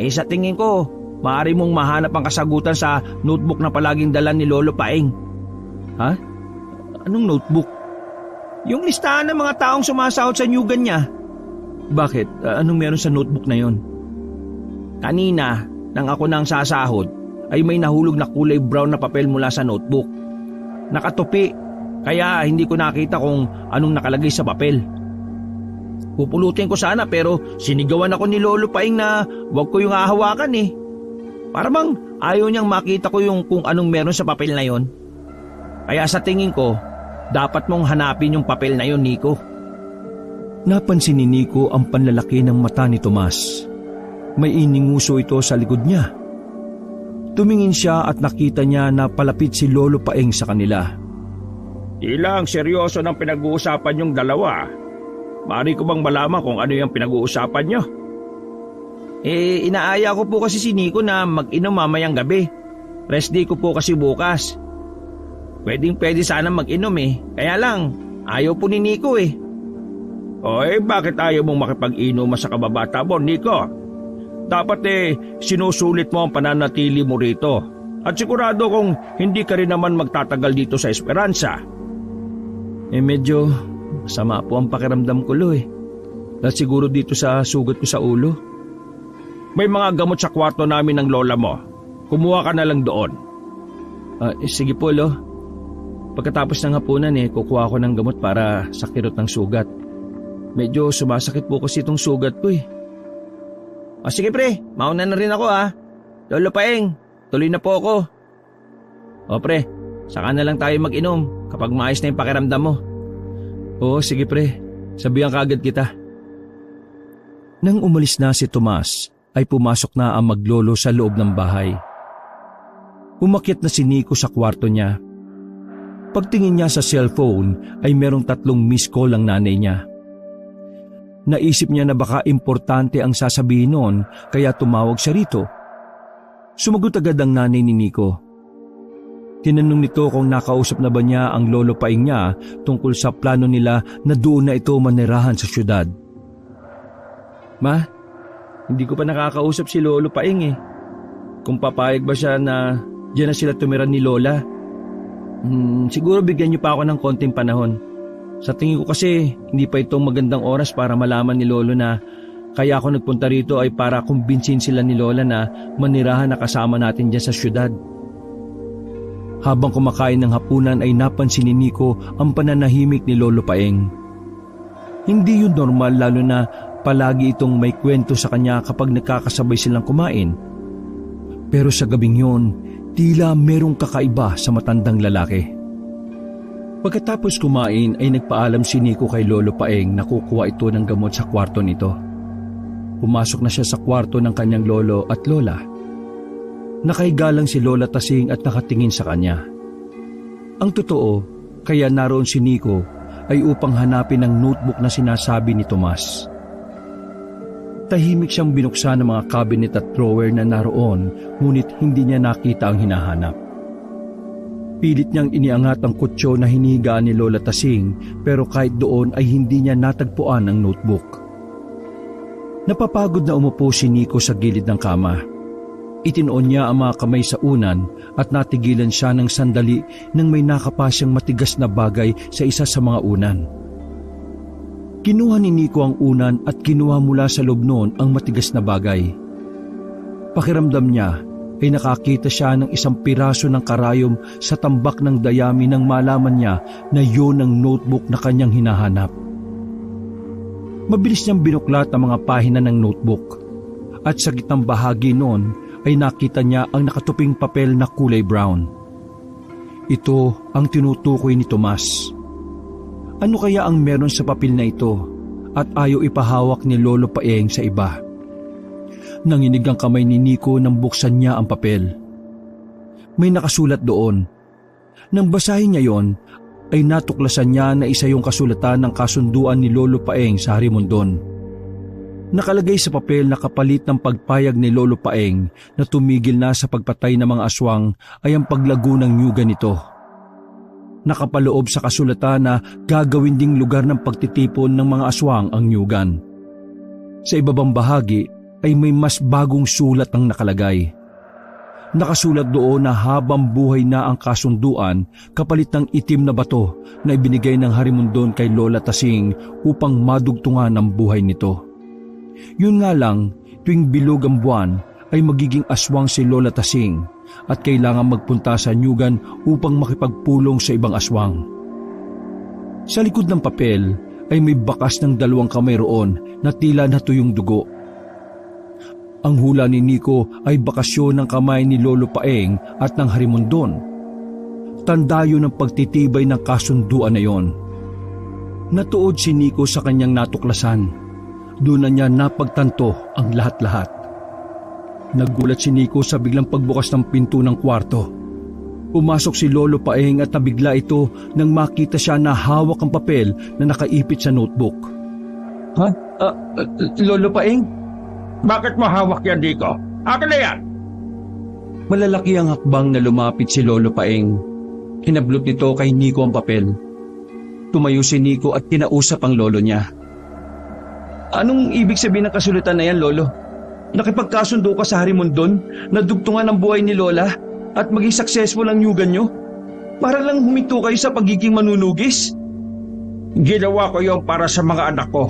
Sa tingin ko, maaari mong mahanap ang kasagutan sa notebook na palaging dala ni Lolo Paeng. Ha? Anong notebook? Yung listahan ng mga taong sumasahod sa nyugan niya. Bakit? Anong meron sa notebook na yon? Kanina, nang ako nang sasahod, ay may nahulog na kulay brown na papel mula sa notebook. Nakatupi, kaya hindi ko nakita kung anong nakalagay sa papel. Pupulutin ko sana pero sinigawan ako ni Lolo Paeng na wag ko yung hahawakan eh. Para bang ayaw niyang makita ko yung kung anong meron sa papel na yon. Kaya sa tingin ko, dapat mong hanapin yung papel na yon, Nico. Napansin ni Nico ang panlalaki ng mata ni Tomas. May ininguso ito sa likod niya. Tumingin siya at nakita niya na palapit si Lolo Paeng sa kanila. Ilang seryoso ng pinag-uusapan yung dalawa. Maaari ko bang malaman kung ano yung pinag-uusapan nyo? Inaaya ko po kasi si Nico na mag-inom mamayang gabi. Rest day ko po kasi bukas. Pwede sana mag-inom kaya lang ayaw po ni Nico bakit ayaw mong makipag-inom sa kababata mo, Nico? Dapat sinusulit mo ang pananatili mo rito. At sigurado kung hindi ka rin naman magtatagal dito sa Esperanza. Medyo masama po ang pakiramdam ko, Lo Dahil siguro dito sa sugat ko sa ulo. May mga gamot sa kwarto namin ng lola mo. Kumuha ka na lang doon. Sige po, Lo. Pagkatapos ng hapunan kukuha ko ng gamot para sa kirot ng sugat. Medyo sumasakit po kasi itong sugat ko Sige pre, mauna na rin ako Lolo Paeng, tuloy na po ako. Pre, saka na lang tayo mag-inom kapag maayos na yung pakiramdam mo. Oo, sige pre, sabihan kaagad kita. Nang umalis na si Tomas, ay pumasok na ang maglolo sa loob ng bahay. Umakyat na si Nico sa kwarto niya. Pagtingin niya sa cellphone ay merong 3 missed call ang nanay niya. Naisip niya na baka importante ang sasabihin noon kaya tumawag siya rito. Sumagot agad ang nanay ni Nico. Tinanong nito kung nakausap na ba niya ang Lolo Paeng niya tungkol sa plano nila na doon na ito manirahan sa syudad. Ma, hindi ko pa nakakausap si Lolo Paeng Kung papayag ba siya na diyan na sila tumira ni Lola. Siguro bigyan niyo pa ako ng konting panahon. Sa tingin ko kasi hindi pa itong magandang oras para malaman ni Lolo na kaya ako nagpunta rito ay para kumbinsin sila ni Lola na manirahan na kasama natin dyan sa syudad. Habang kumakain ng hapunan ay napansin ni Nico ang pananahimik ni Lolo Paeng. Hindi yun normal lalo na palagi itong may kwento sa kanya kapag nagkakasabay silang kumain. Pero sa gabing yun, tila merong kakaiba sa matandang lalaki. Pagkatapos kumain ay nagpaalam si Nico kay Lolo Paeng na kukuha ito ng gamot sa kwarto nito. Pumasok na siya sa kwarto ng kanyang lolo at lola. Nakahiga lang si Lola Tasing at nakatingin sa kanya. Ang totoo, kaya naroon si Nico ay upang hanapin ang notebook na sinasabi ni Tomas. Tahimik siyang binuksan ng mga cabinet at drawer na naroon, ngunit hindi niya nakita ang hinahanap. Pilit niyang iniangat ang kutso na hinihigaan ni Lola Tasing pero kahit doon ay hindi niya natagpuan ang notebook. Napapagod na umupo si Nico sa gilid ng kama. Itinoon niya ang mga kamay sa unan at natigilan siya ng sandali nang may nakapa siyang matigas na bagay sa isa sa mga unan. Kinuha ni Nico ang unan at kinuha mula sa loob noon ang matigas na bagay. Pakiramdam niya ay nakakita siya ng isang piraso ng karayom sa tambak ng dayami nang malaman niya na yun ang notebook na kanyang hinahanap. Mabilis niyang binuklat ang mga pahina ng notebook at sa gitnang bahagi noon ay nakita niya ang nakatuping papel na kulay brown. Ito ang tinutukoy ni Tomas. Ano kaya ang meron sa papel na ito at ayaw ipahawak ni Lolo Paeng sa iba? Nanginig ang kamay ni Nico nang buksan niya ang papel. May nakasulat doon. Nang basahin niya yon, ay natuklasan niya na isa yung kasulatan ng kasunduan ni Lolo Paeng sa Harimondon. Nakalagay sa papel na kapalit ng pagpayag ni Lolo Paeng na tumigil na sa pagpatay ng mga aswang ay ang paglago ng nyugan nito. Nakapaloob sa kasulatan na gagawin ding lugar ng pagtitipon ng mga aswang ang nyugan. Sa ibabang bahagi ay may mas bagong sulat ang nakalagay. Nakasulat doon na habang buhay na ang kasunduan kapalit ng itim na bato na ibinigay ng Harimondon kay Lola Tasing upang madugtungan ang buhay nito. Yun nga lang, tuwing bilog ang buwan ay magiging aswang si Lola Tasing at kailangan magpunta sa nyugan upang makipagpulong sa ibang aswang. Sa likod ng papel ay may bakas ng 2 kamay roon na tila natuyong dugo. Ang hula ni Nico ay bakasyon ng kamay ni Lolo Paeng at ng Harimondon. Tanda yun ng pagtitibay ng kasunduan na yon. Natuod si Nico sa kanyang natuklasan. Doon na niya napagtanto ang lahat-lahat. Nagulat si Nico sa biglang pagbukas ng pinto ng kwarto. Pumasok si Lolo Paeng at nabigla ito nang makita siya na hawak ang papel na nakaipit sa notebook. Ha? Lolo Paeng? Bakit mo hawak yan, Nico? Akin na yan! Malalaki ang hakbang na lumapit si Lolo Paeng. Hinablot nito kay Nico ang papel. Tumayo si Nico at kinausap ang lolo niya. Anong ibig sabihin ng kasulatan na yan, Lolo? Nakipagkasundo ka sa Harimondon na dugtungan ang buhay ni Lola at maging successful ang nyugan nyo? Para lang huminto kayo sa pagiging manunugis? Ginawa ko yon para sa mga anak ko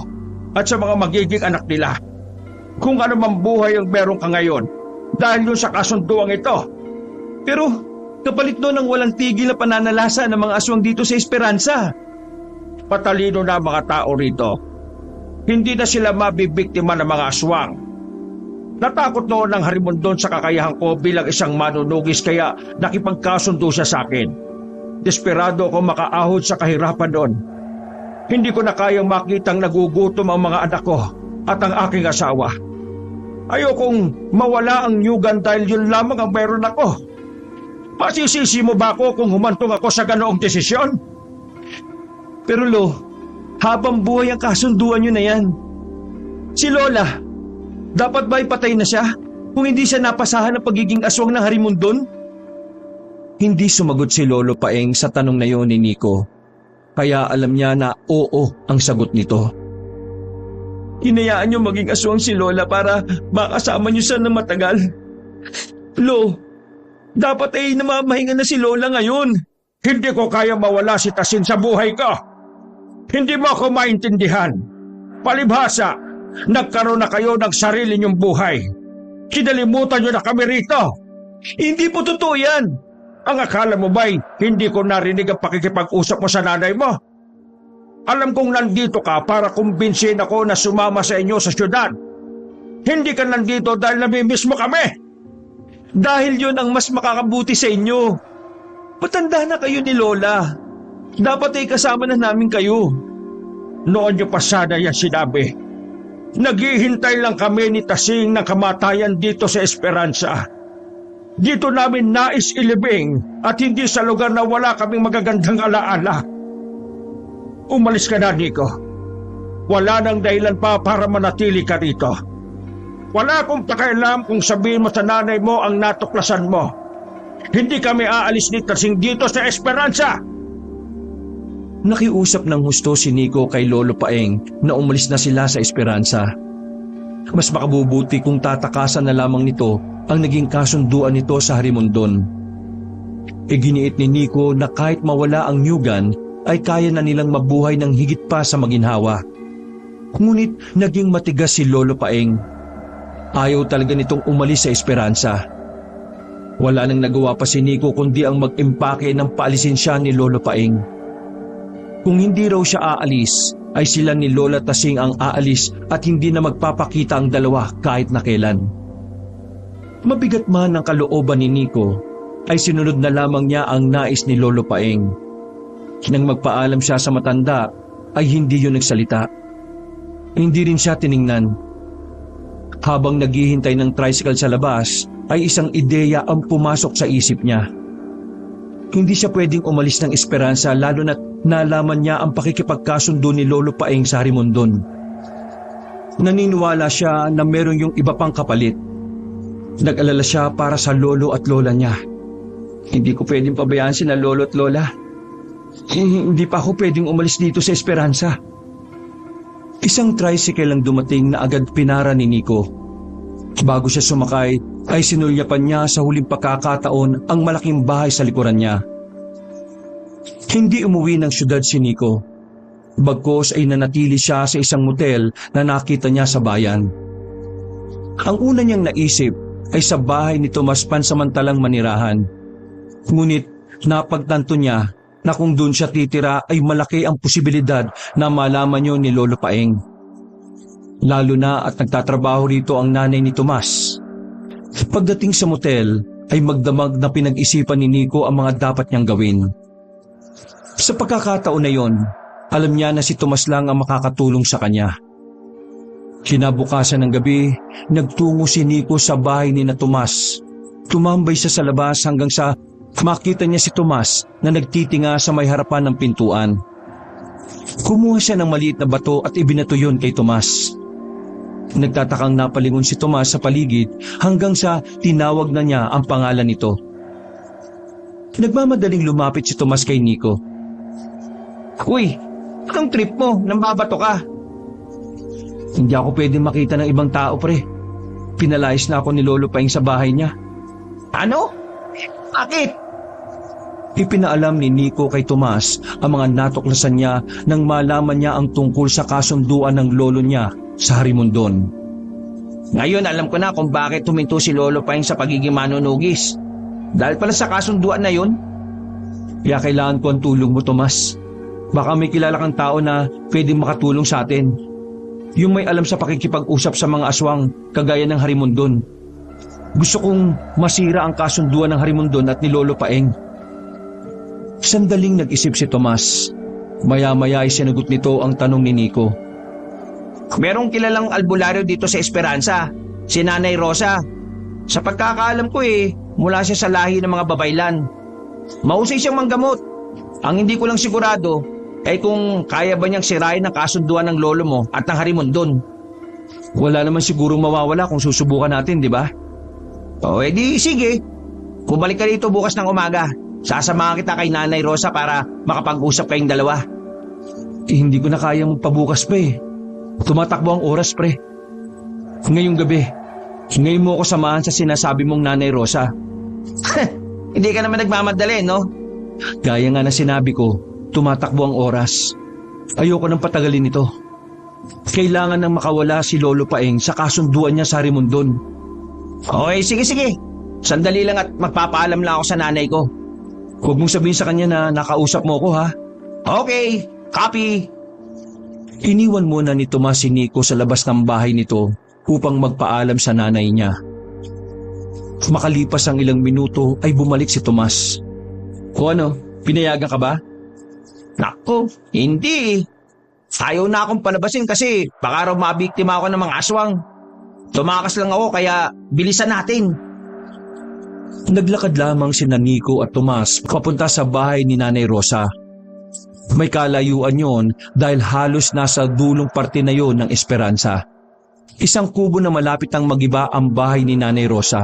at sa mga magiging anak nila. Kung ano mang buhay ang meron ka ngayon dahil yun sa kasunduang ito. Pero kapalit doon ang walang tigil na pananalasa ng mga aswang dito sa Esperanza. Patalino na ang mga tao rito. Hindi na sila mabibiktima ng mga aswang. Natakot noon ang Harimondon sa kakayahan ko bilang isang manunugis kaya nakipagkasundo siya sa akin. Desperado ako makaahod sa kahirapan doon. Hindi ko na kayang makitang nagugutom ang mga anak ko at ang aking asawa. Ayokong mawala ang nyugan dahil yun lamang ang mayroon ako. Masisisi mo ba ako kung humantong ako sa ganoong desisyon? Pero Lo, habang buhay ang kasunduan nyo na yan. Si Lola, dapat ba ipatay na siya kung hindi siya napasahan ng pagiging aswang ng Harimondon? Hindi sumagot si Lolo Paeng sa tanong na yon ni Nico. Kaya alam niya na oo ang sagot nito. Hinayaan niyo maging aswang si Lola para makasama niyo siya ng matagal. Lo, dapat ay namamahinga na si Lola ngayon. Hindi ko kaya mawala si Tasing sa buhay ko. Hindi mo ako maintindihan. Palibhasa, nagkaroon na kayo ng sarili niyong buhay. Kinalimutan niyo na kami rito. Hindi po totoo yan. Ang akala mo ba'y hindi ko narinig ang pakikipag-usap mo sa nanay mo? Alam kong nandito ka para kumbinsin ako na sumama sa inyo sa syudad. Hindi ka nandito dahil namimiss mo kami. Dahil yun ang mas makakabuti sa inyo. Patanda na kayo ni Lola. Dapat ay kasama na namin kayo. Noon niyo pa sana yan sinabi. Naghihintay lang kami ni Tasing ng kamatayan dito sa Esperanza. Dito namin nais ilibing at hindi sa lugar na wala kaming magagandang alaala. Umalis ka na, Nico. Wala nang dahilan pa para manatili ka rito. Wala akong pakialam kung sabihin mo sa nanay mo ang natuklasan mo. Hindi kami aalis ni Tasing dito sa Esperanza! Nakiusap ng husto si Nico kay Lolo Paeng na umalis na sila sa Esperanza. Mas makabubuti kung tatakasan na lamang nito ang naging kasunduan nito sa Harimondon. Iginiit ni Nico na kahit mawala ang nyugan ay kaya na nilang mabuhay ng higit pa sa maginhawa. Ngunit naging matigas si Lolo Paeng. Ayaw talaga nitong umalis sa Esperanza. Wala nang nagawa pa si Nico kundi ang mag-impake ng paalisin siya ni Lolo Paeng. Kung hindi raw siya aalis, ay sila ni Lola Tasing ang aalis at hindi na magpapakita ang dalawa kahit na kailan. Mabigat man ang kalooban ni Nico, ay sinunod na lamang niya ang nais ni Lolo Paeng. Nang magpaalam siya sa matanda, ay hindi yun nagsalita. Hindi rin siya tiningnan. Habang naghihintay ng tricycle sa labas, ay isang ideya ang pumasok sa isip niya. Hindi siya pwedeng umalis ng Esperanza lalo na't nalaman niya ang pakikipagkasundo ni Lolo Paeng sa Harimondon. Naniniwala siya na meron yung iba pang kapalit. Nag-alala siya para sa lolo at lola niya. Hindi ko pwedeng pabayaan sina lolo at lola. Hindi pa ako pwedeng umalis dito sa Esperanza. Isang tricycle ang dumating na agad pinara ni Nico. Bago siya sumakay, ay sinulyapan niya sa huling pagkakataon ang malaking bahay sa likuran niya. Hindi umuwi ng syudad si Nico. Bagkus ay nanatili siya sa isang motel na nakita niya sa bayan. Ang una niyang naisip ay sa bahay ni Tomas pansamantalang manirahan. Ngunit napagtanto niya na kung doon siya titira ay malaki ang posibilidad na malaman niyo ni Lolo Paeng. Lalo na at nagtatrabaho rito ang nanay ni Tomas. Pagdating sa motel ay magdamag na pinag-isipan ni Nico ang mga dapat niyang gawin. Sa pagkakataon na yon, alam niya na si Tomas lang ang makakatulong sa kanya. Kinabukasan ng gabi, nagtungo si Nico sa bahay ni na Tomas. Tumambay siya sa labas hanggang sa makita niya si Tomas na nagtitinga sa may harapan ng pintuan. Kumuha siya ng maliit na bato at ibinato yun kay Tomas. Nagtatakang napalingon si Tomas sa paligid hanggang sa tinawag na niya ang pangalan nito. Nagmamadaling lumapit si Tomas kay Nico. Uy, anong trip mo? Nambabato ka? Hindi ako pwedeng makita ng ibang tao, pre. Pinalayas na ako ni Lolo Paeng sa bahay niya. Ano? Bakit? Ipinaalam ni Nico kay Tomas ang mga natuklasan niya nang malaman niya ang tungkol sa kasunduan ng lolo niya sa Harimondon. Ngayon alam ko na kung bakit tuminto si Lolo Paeng sa pagiging manunugis. Dahil pala sa kasunduan na yun. Kaya kailangan ko ang tulong mo, Tomas. Baka may kilala kang tao na pwedeng makatulong sa atin. Yung may alam sa pakikipag-usap sa mga aswang kagaya ng Harimondon. Gusto kong masira ang kasunduan ng Harimondon at ni Lolo Paeng. Sandaling nag-isip si Tomas. Maya-maya ay sinagot nito ang tanong ni Nico. Merong kilalang albularyo dito sa Esperanza, si Nanay Rosa. Sa pagkakaalam ko mula siya sa lahi ng mga babaylan. Mahusay siyang manggamot. Ang hindi ko lang sigurado ay kung kaya ba niyang sirain ang kasunduan ng lolo mo at ng Harimondon. Wala naman sigurong mawawala kung susubukan natin, di ba? O edi sige. Bumalik ka dito bukas ng umaga. Sasamahan kita kay Nanay Rosa para makapag-usap kayong dalawa. Hindi ko na kaya magpabukas pa Tumatakbo ang oras, pre. Ngayong gabi, ngayon mo ako samahan sa sinasabi mong Nanay Rosa. Hindi ka naman nagmamadali, no? Gaya nga na sinabi ko, tumatakbo ang oras. Ayoko nang patagalin ito. Kailangan nang makawala si Lolo Paeng sa kasunduan niya sa Harimondon. Okay, sige. Sandali lang at magpapaalam lang ako sa nanay ko. Huwag mong sabihin sa kanya na nakausap mo ko, ha? Okay, copy. Iniwan muna ni Tomas si Nico sa labas ng bahay nito upang magpaalam sa nanay niya. Makalipas ang ilang minuto ay bumalik si Tomas. O ano, pinayagan ka ba? Naku, hindi. Ayaw na akong palabasin kasi baka raw mabiktima ako ng mga aswang. Tumakas lang ako kaya bilisan natin. Naglakad lamang sina Nico at Tomas papunta sa bahay ni Nanay Rosa. May kalayuan yon dahil halos nasa dulong parte na yon ng Esperanza. Isang kubo na malapit ang magiba ang bahay ni Nanay Rosa.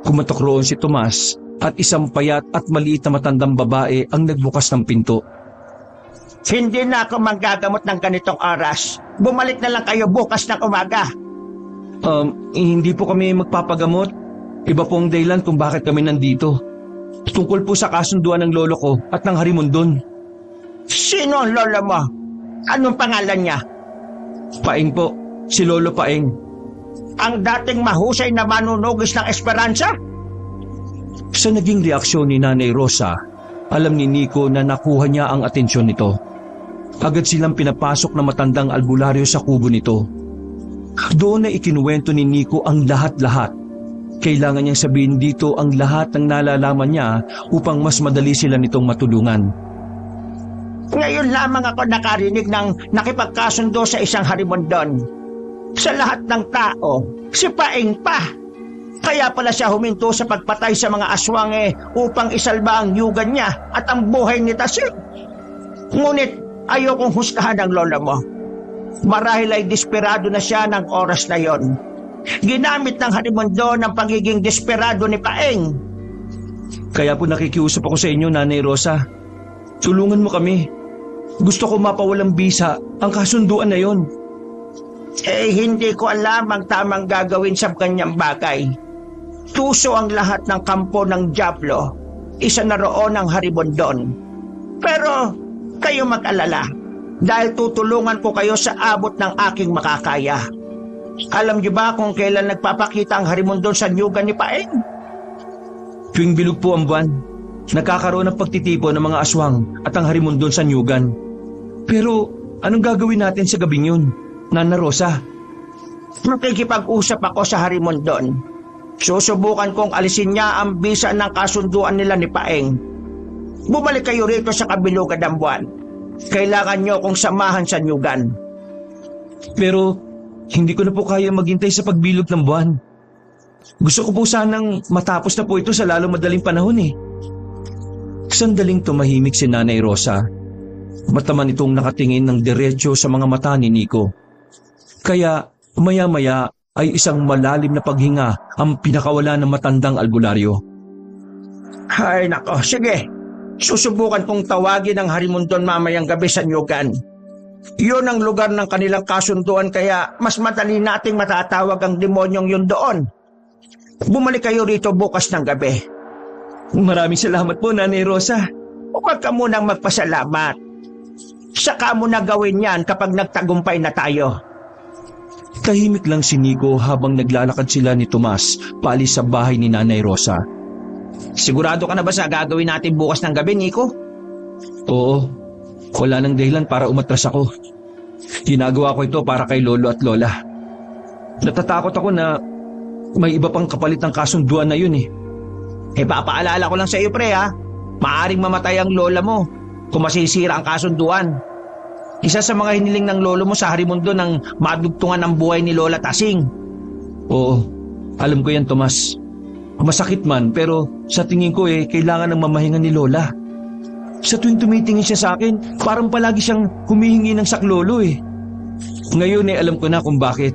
Kumatok roon si Tomas at isang payat at maliit na matandang babae ang nagbukas ng pinto. Hindi na ako manggagamot ng ganitong oras. Bumalik na lang kayo bukas ng umaga. Hindi po kami magpapagamot. Iba po ang dahilan kung bakit kami nandito. Tungkol po sa kasunduan ng lolo ko at ng Harimondon. Sino ang lolo mo? Anong pangalan niya? Paeng po, si Lolo Paeng. Ang dating mahusay na manunugis ng Esperanza? Sa naging reaksyon ni Nanay Rosa, alam ni Nico na nakuha niya ang atensyon nito. Agad silang pinapasok na matandang albularyo sa kubo nito. Doon na ikinuwento ni Nico ang lahat-lahat. Kailangan niyang sabihin dito ang lahat ng nalalaman niya upang mas madali sila nitong matulungan. Ngayon lamang ako nakarinig ng nakipagkasundo sa isang Harimondon. Sa lahat ng tao, si Paeng pa. Kaya pala siya huminto sa pagpatay sa mga aswang upang isalba ang yugan niya at ang buhay ni Tasig. Ngunit ayokong hustahan ang lola mo. Marahil ay desperado na siya ng oras na yon. Ginamit ng Harimondon ang pagiging desperado ni Paeng. Kaya po nakikiusap ako sa inyo, Nanay Rosa. Tulungan mo kami. Gusto ko mapawalang bisa ang kasunduan na yon. Hindi ko alam ang tamang gagawin sa kanyang bagay. Tuso ang lahat ng kampo ng Diablo. Isa na roon ang Harimondon. Pero kayo mag-alala dahil tutulungan ko kayo sa abot ng aking makakaya. Alam niyo ba kung kailan nagpapakita ang Harimondon sa nyugan ni Paeng? Tuwing bilog po ang buwan, nagkakaroon ng pagtitipon ng mga aswang at ang Harimondon sa nyugan. Pero anong gagawin natin sa gabing yun, Nana Rosa? Makikipag-usap ako sa Harimondon. Susubukan kong alisin niya ang bisa ng kasunduan nila ni Paeng. Bumalik kayo rito sa kabilugan ng buwan. Kailangan niyo kong samahan sa nyugan. Pero hindi ko na po kaya maghintay sa pagbilog ng buwan. Gusto ko po sanang matapos na po ito sa lalo madaling panahon eh. Sandaling tumahimik si Nanay Rosa. Mata man itong nakatingin ng diretsyo sa mga mata ni Nico. Kaya maya-maya ay isang malalim na paghinga ang pinakawala ng matandang albularyo. Ay nako, sige. Susubukan kong tawagin ang Harimondon mamayang gabi sa nyugan. Iyon ang lugar ng kanilang kasunduan kaya mas madali nating matatawag ang demonyong yun doon. Bumalik kayo rito bukas ng gabi. Maraming salamat po, Nanay Rosa. Huwag ka munang magpasalamat. Saka mo na gawin yan kapag nagtagumpay na tayo. Tahimik lang si Nico habang naglalakad sila ni Tomas paalis sa bahay ni Nanay Rosa. Sigurado ka na ba sa gagawin natin bukas ng gabi, Nico? Oo, wala nang dahilan para umatras ako. Ginagawa ko ito para kay Lolo at Lola. Natatakot ako na may iba pang kapalit ng kasunduan na yun eh. Papaalala ko lang sa iyo, pre ha. Maaring mamatay ang lola mo kung masisira ang kasunduan. Isa sa mga hiniling ng lolo mo sa Harimondon ang madugtungan ang buhay ni Lola Tasing. Oo, alam ko yan, Tomas. Masakit man, pero sa tingin ko kailangan ng mamahinga ni Lola. Sa tuwing tumitingin siya sa akin, parang palagi siyang humihingi ng saklolo eh. Ngayon alam ko na kung bakit.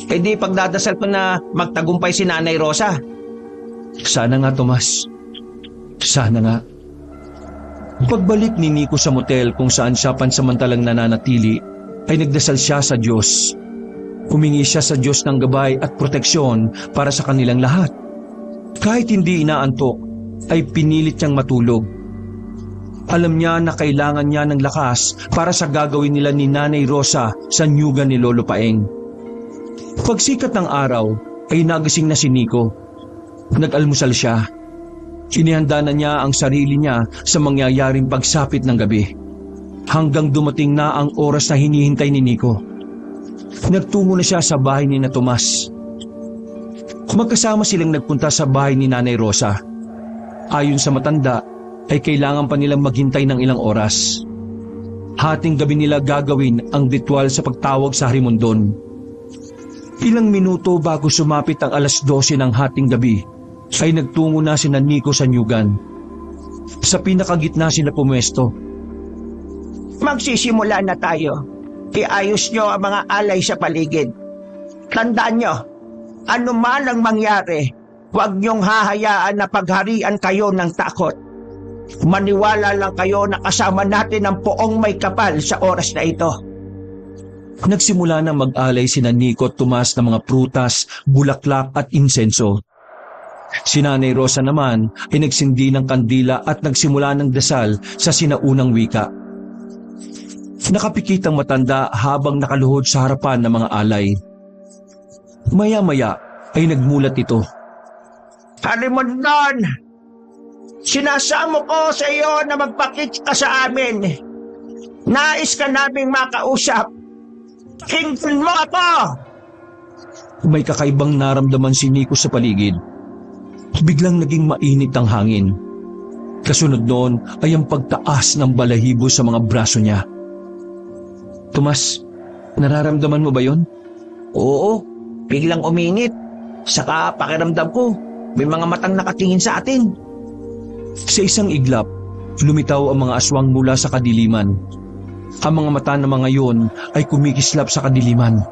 Di pagdadasal ko na magtagumpay si Nanay Rosa. Sana nga, Tomas. Sana nga. Pagbalik ni Nico sa motel kung saan siya pansamantalang nananatili, ay nagdasal siya sa Diyos. Humingi siya sa Diyos ng gabay at proteksyon para sa kanilang lahat. Kahit hindi inaantok, ay pinilit niyang matulog. Alam niya na kailangan niya ng lakas para sa gagawin nila ni Nanay Rosa sa nyugan ni Lolo Paeng. Pagsikat ng araw, ay nagising na si Nico. Nag-almusal siya. Inihanda na niya ang sarili niya sa mangyayaring pagsapit ng gabi. Hanggang dumating na ang oras na hinihintay ni Nico. Nagtungo na siya sa bahay ni na Tomas. Magkasama silang nagpunta sa bahay ni Nanay Rosa. Ayon sa matanda, ay kailangan pa nilang maghintay ng ilang oras. Hating gabi nila gagawin ang ritual sa pagtawag sa Harimondon. Ilang minuto bago sumapit ang 12:00 ng hating gabi, ay nagtungo na sina Nico sa nyugan. Sa pinakagitna sila pumwesto. Magsisimula na tayo. Iayos nyo ang mga alay sa paligid. Tandaan nyo, ano man ang mangyari, Huwag niyong hahayaan na pagharian kayo ng takot. Maniwala lang kayo na kasama natin ang poong may kapal sa oras na ito. Nagsimula ng mag-alay sina Nico at Tomas ng mga prutas, bulaklak at insenso. Si Nanay Rosa naman ay nagsindi ng kandila at nagsimula ng dasal sa sinaunang wika. Nakapikit ang matanda habang nakaluhod sa harapan ng mga alay. Maya-maya ay nagmulat ito. Harimondon! Sinasamo ko sa iyo na magpakit ka sa amin. Nais ka naming makausap. Tingnan mo ako! May kakaibang naramdaman si Nico sa paligid. Biglang naging mainit ang hangin. Kasunod noon ay ang pagtaas ng balahibo sa mga braso niya. Tomas, nararamdaman mo ba yon? Oo, biglang uminit. Saka pakiramdam ko, may mga matang nakatingin sa atin. Sa isang iglap, lumitaw ang mga aswang mula sa kadiliman. Ang mga mata ng mga yon ay kumikislap sa kadiliman.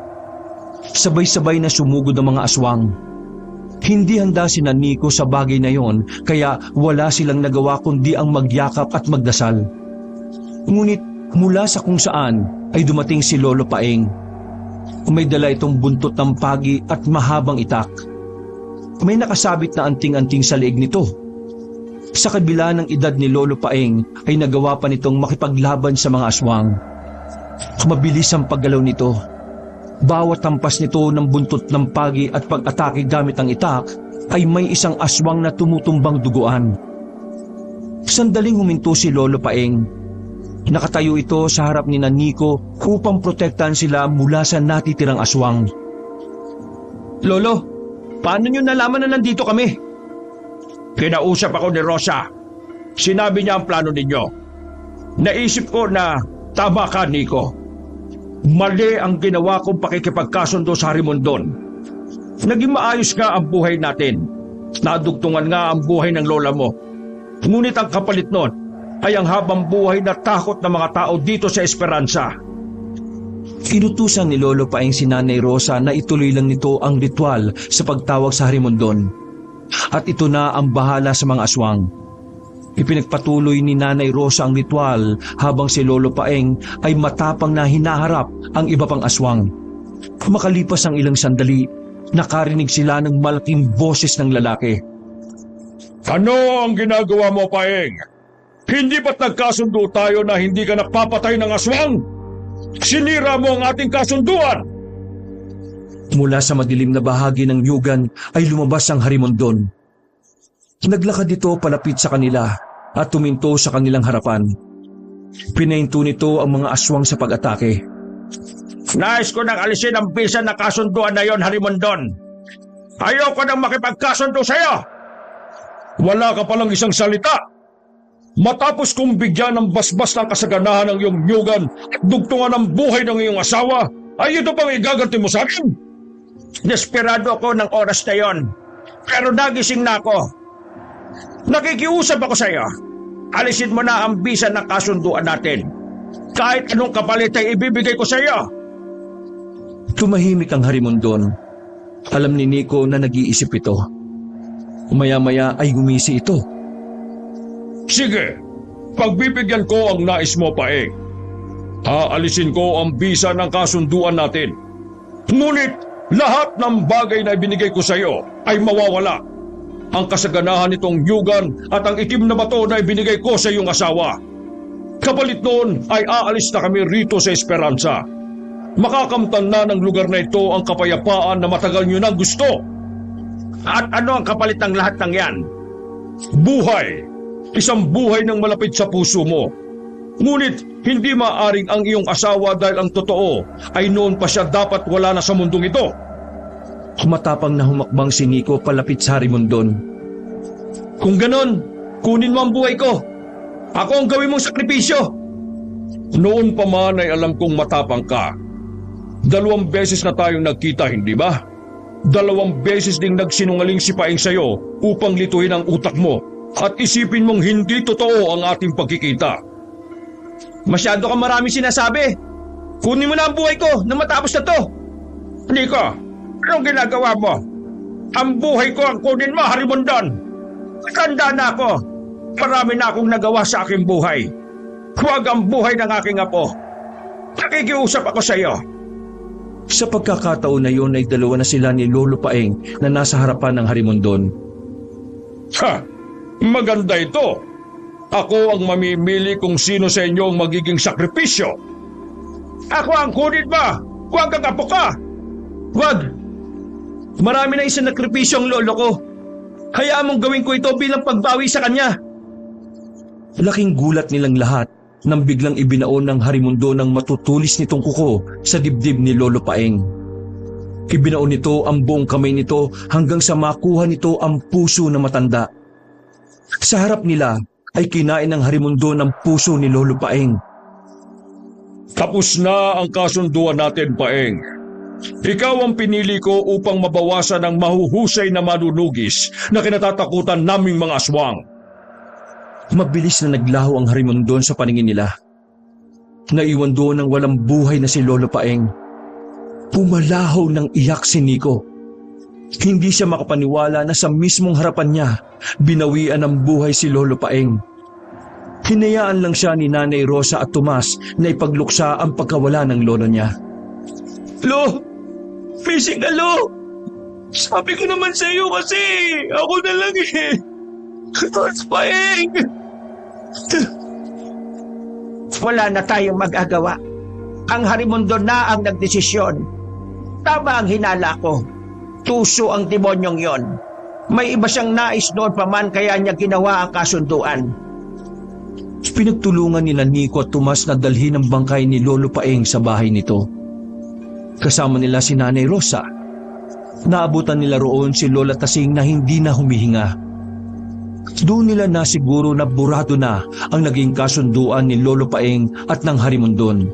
Sabay-sabay na sumugod ang mga aswang. Hindi handa si Nico sa bagay na yon, kaya wala silang nagawa kundi ang magyakap at magdasal. Ngunit mula sa kung saan ay dumating si Lolo Paeng. May dala itong buntot ng pagi at mahabang itak. May nakasabit na anting-anting sa leeg nito. Sa kabila ng edad ni Lolo Paeng ay nagawa pa nitong makipaglaban sa mga aswang. Mabilis ang paggalaw nito. Bawat tampas nito ng buntot ng pagi at pag-atake gamit ang itak ay may isang aswang na tumutumbang duguan. Sandaling huminto si Lolo Paeng. Nakatayo ito sa harap ni Nico upang protektahan sila mula sa natitirang aswang. Lolo, paano niyo nalaman na nandito kami? Kinausap ako ni Rosa. Sinabi niya ang plano ninyo. Naisip ko na tama ka, Nico. Mali ang ginawa kong pakikipagkasundo sa Harimondon. Naging maayos nga ang buhay natin. Nadugtungan nga ang buhay ng lola mo. Ngunit ang kapalit nun ay ang habang buhay na takot ng mga tao dito sa Esperanza. Inutusan ni Lolo Paeng si Nanay Rosa na ituloy lang nito ang ritual sa pagtawag sa Harimondon. At ito na ang bahala sa mga aswang. Ipinagpatuloy ni Nanay Rosa ang ritual habang si Lolo Paeng ay matapang na hinaharap ang iba pang aswang. Makalipas ang ilang sandali, nakarinig sila ng malaking boses ng lalaki. Ano ang ginagawa mo, Paeng? Hindi ba't nagkasundo tayo na hindi ka nakpapatay ng aswang? Sinira mo ang ating kasunduan! Mula sa madilim na bahagi ng yugan ay lumabas ang Harimondon. Naglakad ito palapit sa kanila at tuminto sa kanilang harapan. Pinahinto nito ang mga aswang sa pag-atake. Nais ko nang alisin ang bisa na kasunduan na yon, Harimondon. Ayoko nang makipagkasundo sa iyo. Wala ka palang isang salita. Matapos kong bigyan ng basbas ng kasaganahan ng iyong nyugan at dugtungan ng buhay ng iyong asawa, ay ito pang igaganti mo sa akin? Desperado ako ng oras na yon. Pero nagising na ako. Nakikiusap ako sa iyo. Alisin mo na ang bisa ng kasunduan natin. Kahit anong kapalit ay ibibigay ko sa iyo. Tumahimik ang Harimondon. Alam ni Nico na nag-iisip ito. Maya-maya ay gumisi ito. Sige, pagbibigyan ko ang nais mo, Paeng. Aalisin ko ang bisa ng kasunduan natin. Ngunit lahat ng bagay na ibinigay ko sa iyo ay mawawala. Ang kasaganahan nitong yugan at ang itim na bato na ibinigay ko sa iyong asawa. Kapalit noon ay aalis na kami rito sa Esperanza. Makakamtan na ng lugar na ito ang kapayapaan na matagal nyo nang gusto. At ano ang kapalit ng lahat ng yan? Buhay. Isang buhay ng malapit sa puso mo. Ngunit hindi maaring ang iyong asawa dahil ang totoo ay noon pa siya dapat wala na sa mundong ito. Matapang na humakbang si Nico palapit sa Harimondon. Kung ganon, kunin mo ang buhay ko. Ako ang gawin mong sakripisyo. Noon pa man ay alam kong matapang ka. 2 beses na tayong nagkita, hindi ba? 2 beses ding nagsinungaling si Paeng sa'yo upang lituhin ang utak mo at isipin mong hindi totoo ang ating pagkikita. Masyado kang marami sinasabi. Kunin mo na ang buhay ko na matapos na to. Nico, anong ginagawa mo? Ang buhay ko ang kunin mo, Harimondan! Tanda na ako! Marami na akong nagawa sa aking buhay. Huwag ang buhay ng aking apo. Nakikiusap ako sa iyo. Sa pagkakataon na yun ay dalawa na sila ni Lolo Paeng na nasa harapan ng Harimondon. Ha! Maganda ito! Ako ang mamimili kung sino sa inyo ang magiging sakripisyo. Ako ang kunin mo! Huwag ang apo ka! Wag! Marami na isang nakripisyo ang lolo ko. Hayaan mong gawin ko ito bilang pagbawi sa kanya. Laking gulat nilang lahat nang biglang ibinaon ng Harimundo ng matutulis nitong kuko sa dibdib ni Lolo Paeng. Ibinaon nito ang buong kamay nito hanggang sa makuha nito ang puso na matanda. Sa harap nila ay kinain ng Harimundo ng puso ni Lolo Paeng. Tapos na ang kasunduan natin, Paeng. Ikaw ang pinili ko upang mabawasan ang mahuhusay na manunugis na kinatatakutan naming mga aswang. Mabilis na naglaho ang Harimondon sa paningin nila. Naiwan doon ng walang buhay na si Lolo Paeng. Pumalahaw ng iyak si Nico. Hindi siya makapaniwala na sa mismong harapan niya, binawian ng buhay si Lolo Paeng. Hinayaan lang siya ni Nanay Rosa at Tomas na ipagluksa ang pagkawala ng lolo niya. Lo! Missing ka, Lo! Sabi ko naman sa iyo kasi ako na lang eh. Tomas Paeng! Wala na tayong magagawa. Ang Harimondon na ang nagdesisyon. Tama ang hinala ko. Tuso ang demonyong yon. May iba siyang nais noon pa man kaya niya ginawa ang kasunduan. Pinagtulungan nila Nico at Tomas na dalhin ang bangkay ni Lolo Paeng sa bahay nito. Kasama nila si Nanay Rosa. Naabutan nila roon si Lola Tasing na hindi na humihinga. Doon nila nasiguro na burado na ang naging kasunduan ni Lolo Paeng at ng Harimondon.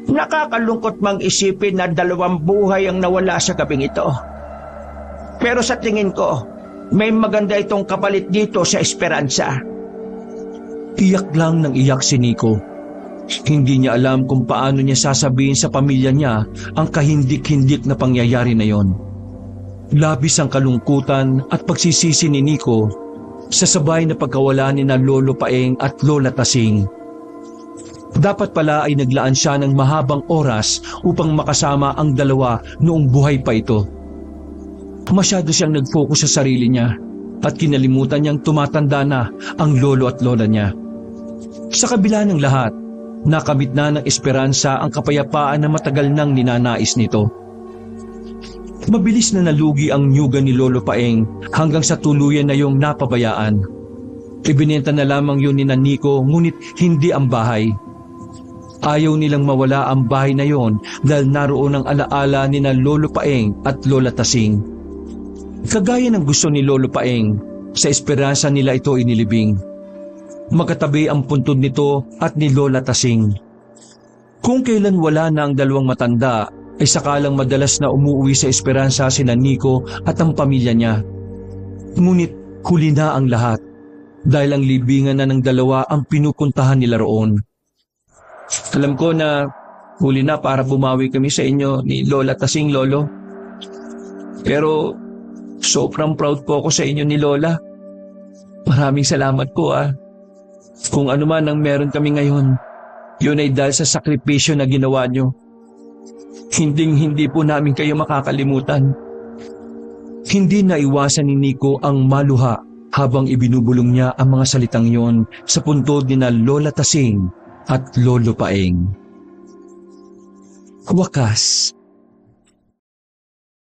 Nakakalungkot mang isipin na 2 buhay ang nawala sa gabing ito. Pero sa tingin ko, may maganda itong kapalit dito sa esperansa. Iyak lang ng iyak si Nico. Hindi niya alam kung paano niya sasabihin sa pamilya niya ang kahindik-hindik na pangyayari na yon. Labis ang kalungkutan at pagsisisi ni Nico sa sabay na pagkawala ni na Lolo Paeng at Lola Tasing. Dapat pala ay naglaan siya ng mahabang oras upang makasama ang dalawa noong buhay pa ito. Masyado siyang nag-focus sa sarili niya at kinalimutan niyang tumatanda na ang lolo at lola niya. Sa kabila ng lahat, nakamit na ng esperansa ang kapayapaan na matagal nang ninanais nito. Mabilis na nalugi ang nyuga ni Lolo Paeng hanggang sa tuluyan na yung napabayaan. Ibinenta na lamang yun ni Nico ngunit hindi ang bahay. Ayaw nilang mawala ang bahay na yon dahil naroon ang alaala ni na Lolo Paeng at Lola Tasing. Kagaya ng gusto ni Lolo Paeng, sa esperansa nila ito inilibing. Magkatabi ang puntod nito at ni Lola Tasing. Kung kailan wala na ang dalawang matanda, ay sakalang madalas na umuwi sa esperansa sina Nico at ang pamilya niya. Ngunit huli na ang lahat dahil ang libingan na ng dalawa ang pinupuntahan nila roon. Alam ko na huli na para bumawi kami sa inyo ni Lola Tasing, Lolo. Pero sobrang proud po ako sa inyo ni Lola. Maraming salamat po Kung ano man ang meron kami ngayon, yun ay dahil sa sakripisyo na ginawa nyo. Hinding-hindi po namin kayo makakalimutan. Hindi naiwasan ni Nico ang maluha habang ibinubulong niya ang mga salitang yon sa puntod ni na Lola Tasing at Lolo Paeng. Wakas,